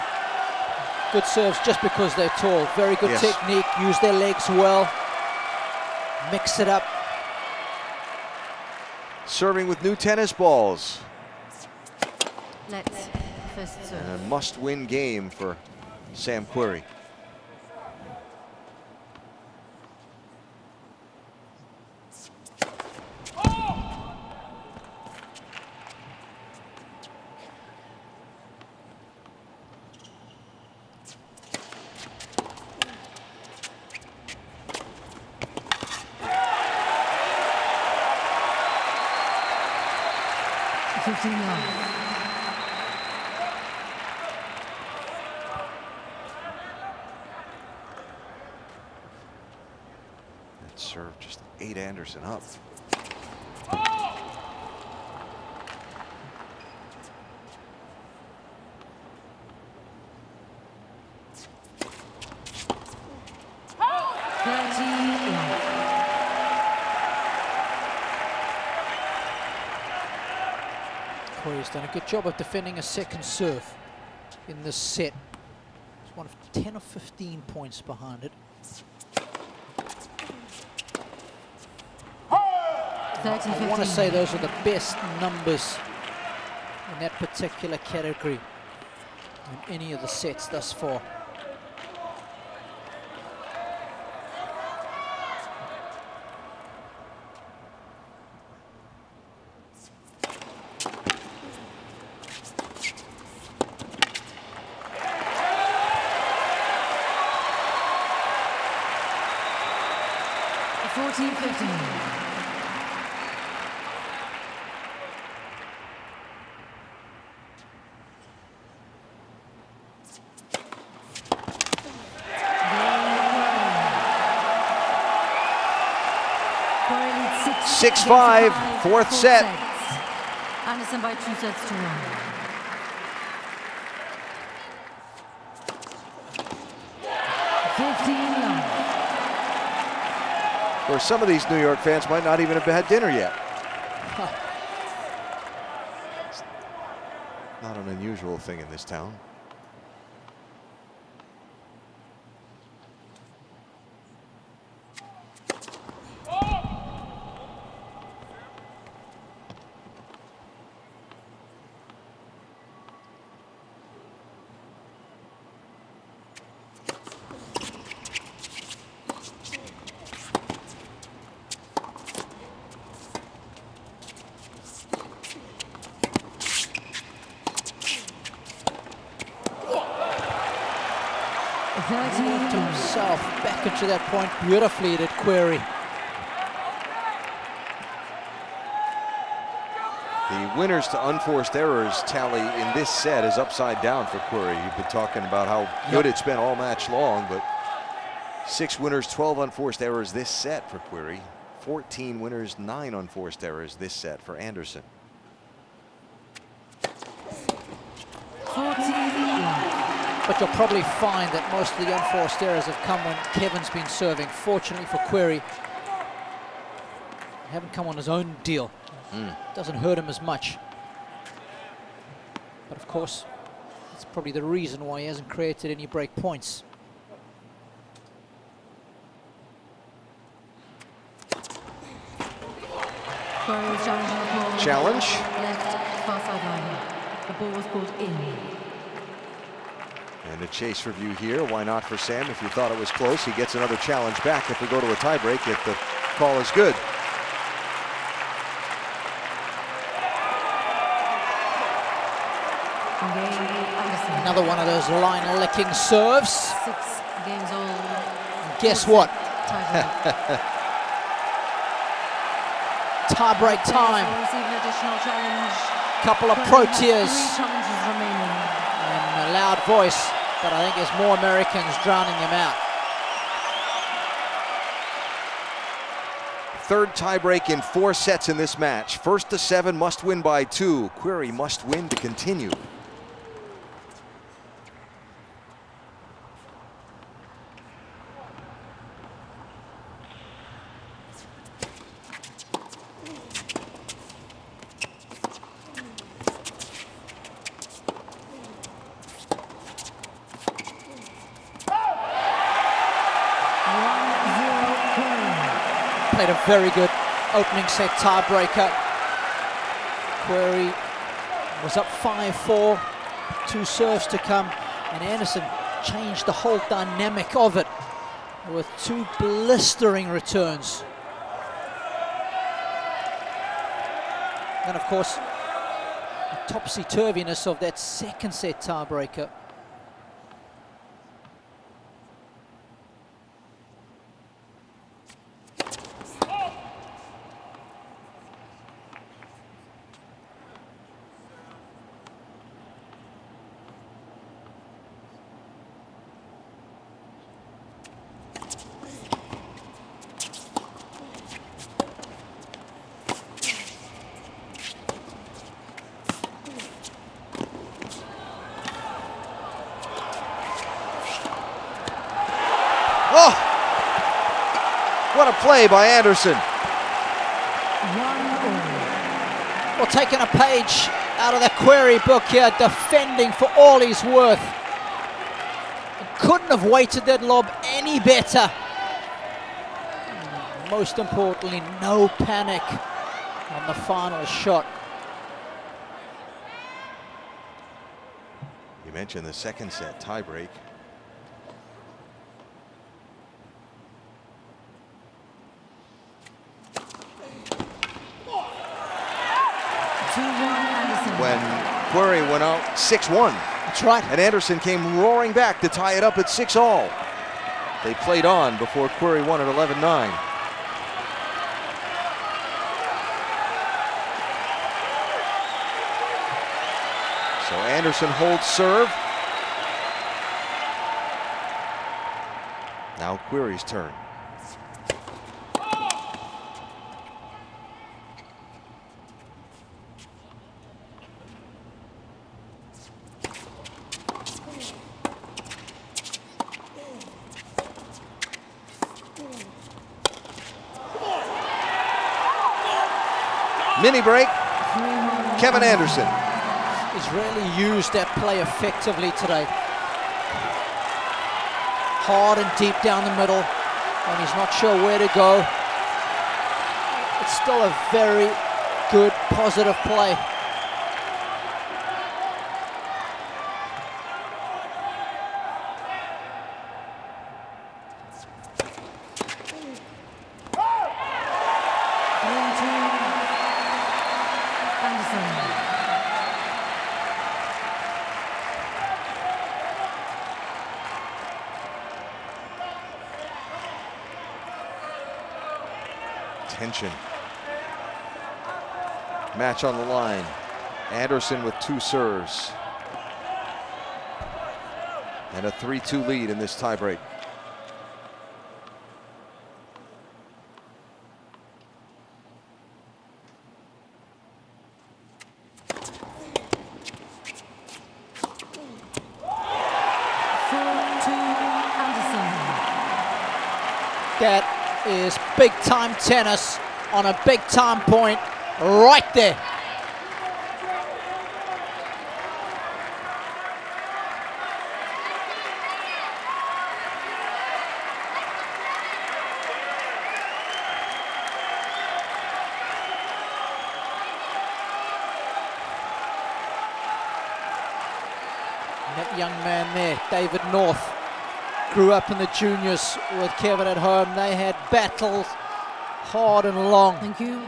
good serves just because they're tall. Very good Yes. technique, use their legs well, mix it up. Serving with new tennis balls. Let's first serve. And a must-win game for Sam Querrey. That serve just ate Anderson up. Querrey's done a good job of defending a second serve in this set. He's one of 10 or 15 points behind it. I want to say those are the best numbers in that particular category in any of the sets thus far. Six, 6-5, fourth set. Anderson by 2 sets to 1. Of course, some of these New York fans might not even have had dinner yet. Not an unusual thing in this town. Moved himself back into that point beautifully, did Querrey. The winners to unforced errors tally in this set is upside down for Querrey. You've been talking about how good it's been all match long, but 6 winners, 12 unforced errors this set for Querrey. 14 winners, 9 unforced errors this set for Anderson. 14. But you'll probably find that most of the unforced errors have come when Kevin's been serving. Fortunately for Querrey, they haven't come on his own deal. Doesn't hurt him as much. But of course, it's probably the reason why he hasn't created any break points. Querrey was challenging the ball. Challenge. Left far sideline. The ball was called in. And a chase review here. Why not for Sam? If you thought it was close, he gets another challenge back if we go to a tiebreak if the call is good. Another one of those line-licking serves. 6 games old. Guess what? Tiebreak time. Receive an additional challenge. Couple of pro-tiers. 3 challenges remaining. And a loud voice, but I think there's more Americans drowning him out. third tiebreak in 4 sets in this match. First to 7 must win by 2. Querrey must win to continue. Played a very good opening set tiebreaker. Querrey was up 5-4, 2 serves to come, and Anderson changed the whole dynamic of it with 2 blistering returns. And of course, the topsy-turviness of that second set tiebreaker. Oh! What a play by Anderson. Well, taking a page out of the Querrey book here, defending for all he's worth. Couldn't have weighted that lob any better. Most importantly, no panic on the final shot. You mentioned the second set tiebreak. When Querrey went out 6-1. That's right. And Anderson came roaring back to tie it up at 6-all. They played on before Querrey won at 11-9. So Anderson holds serve. Now Querrey's turn. Mini break, Kevin Anderson. He's really used that play effectively today. Hard and deep down the middle, and he's not sure where to go. It's still a very good, positive play. Tension. Match on the line. Anderson with 2 serves. And a 3-2 lead in this tiebreak. That is big time tennis on a big time point right there. And that young man there, David North, grew up in the juniors with Kevin at home. They had battles hard and long. Thank you.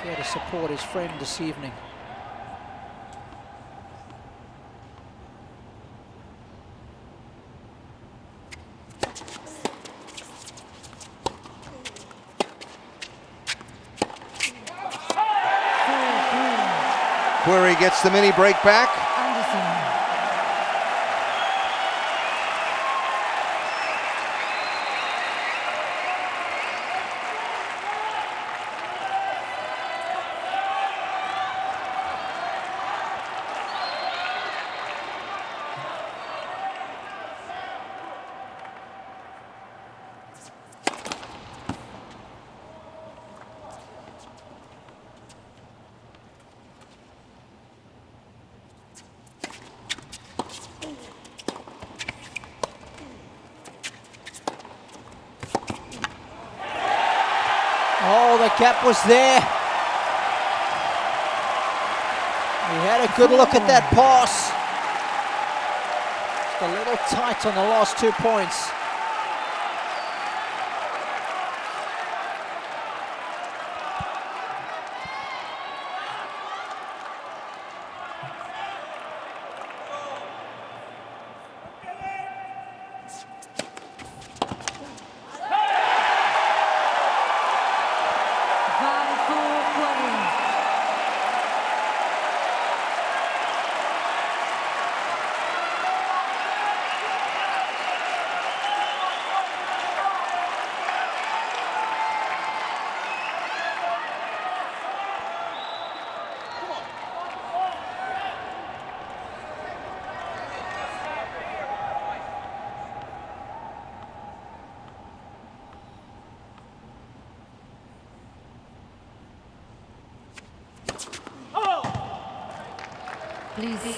Here to support his friend this evening. Querrey gets the mini break back. Anderson. Gap was there. He had a good look at that pass. Just a little tight on the last 2 points. Please.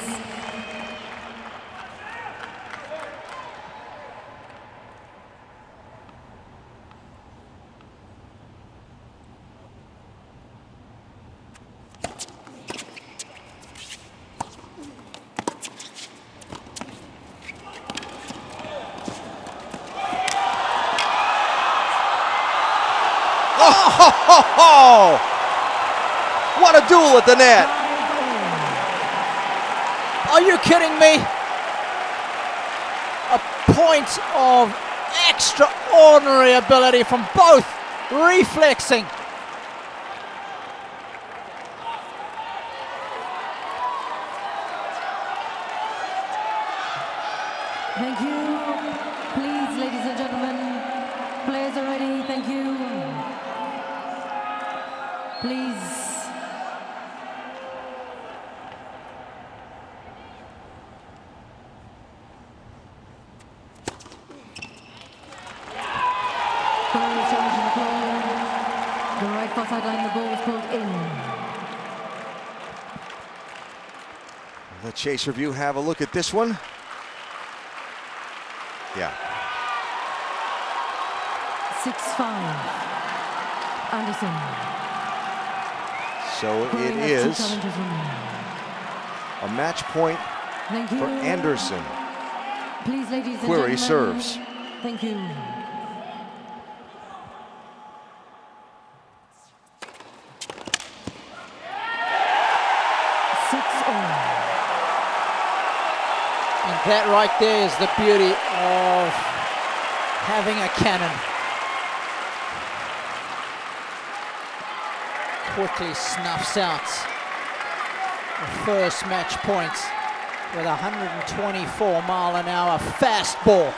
Oh! What a duel at the net! Are you kidding me? A point of extraordinary ability from both, reflexing. Thank you. Please, ladies and gentlemen, players are ready. Thank you. Please. Querrey challenging the call. The right far sideline, the ball was called in. Let Chase Review have a look at this one. Yeah. 6-5. Anderson. So it Querrey has 2 is challenges remaining. a match point Thank you. for Anderson. Please, ladies and Querrey gentlemen. serves. Thank you. And that right there is the beauty of having a cannon. Quickly snuffs out the first match point with 124-mile-an-hour fastball.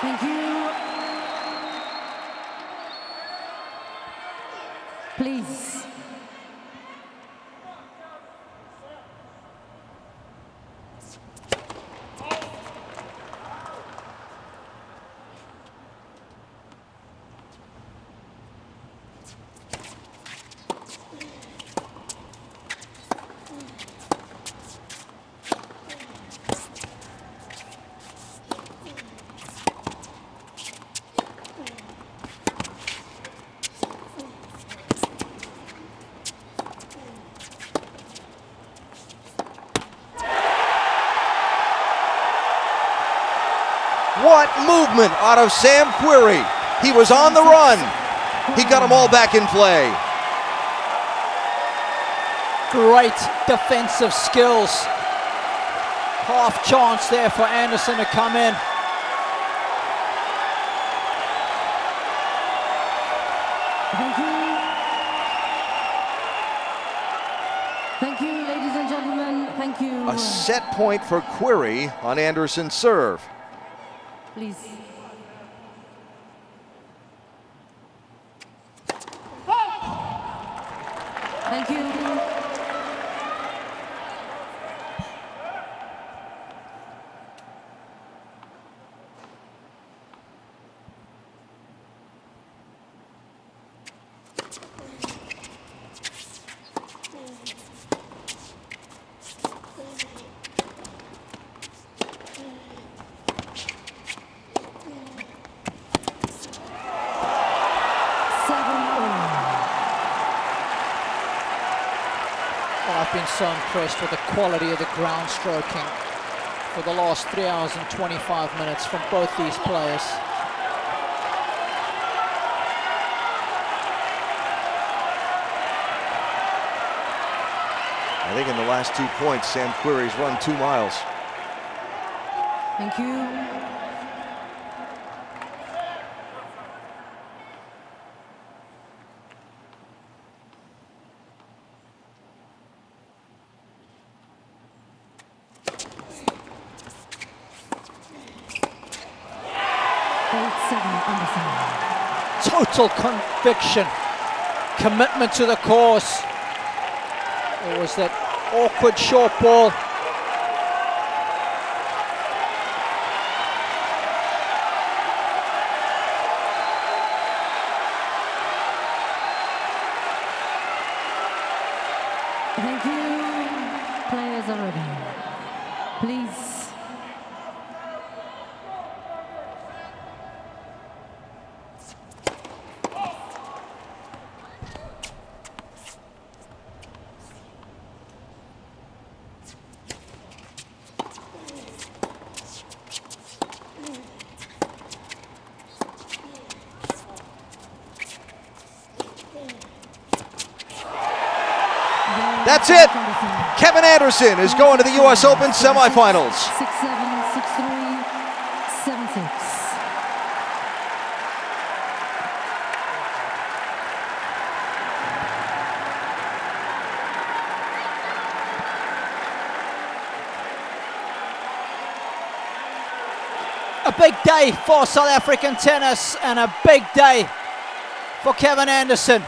Thank you. Please. What movement out of Sam Querrey. He was on the run. He got them all back in play. Great defensive skills. Half chance there for Anderson to come in. Thank you. Thank you, ladies and gentlemen. Thank you. A set point for Querrey on Anderson's serve. Please. Thank you. Well, I've been so impressed with the quality of the ground stroking for the last 3 hours and 25 minutes from both these players. I think in the last 2 points, Sam Querrey's run 2 miles. Thank you. Total conviction, commitment to the cause. There was that awkward short ball. Thank you. Players are ready. Please. That's it. Kevin Anderson is going to the US Open semifinals. 6-7, 6-3, 7-6. A big day for South African tennis and a big day for Kevin Anderson.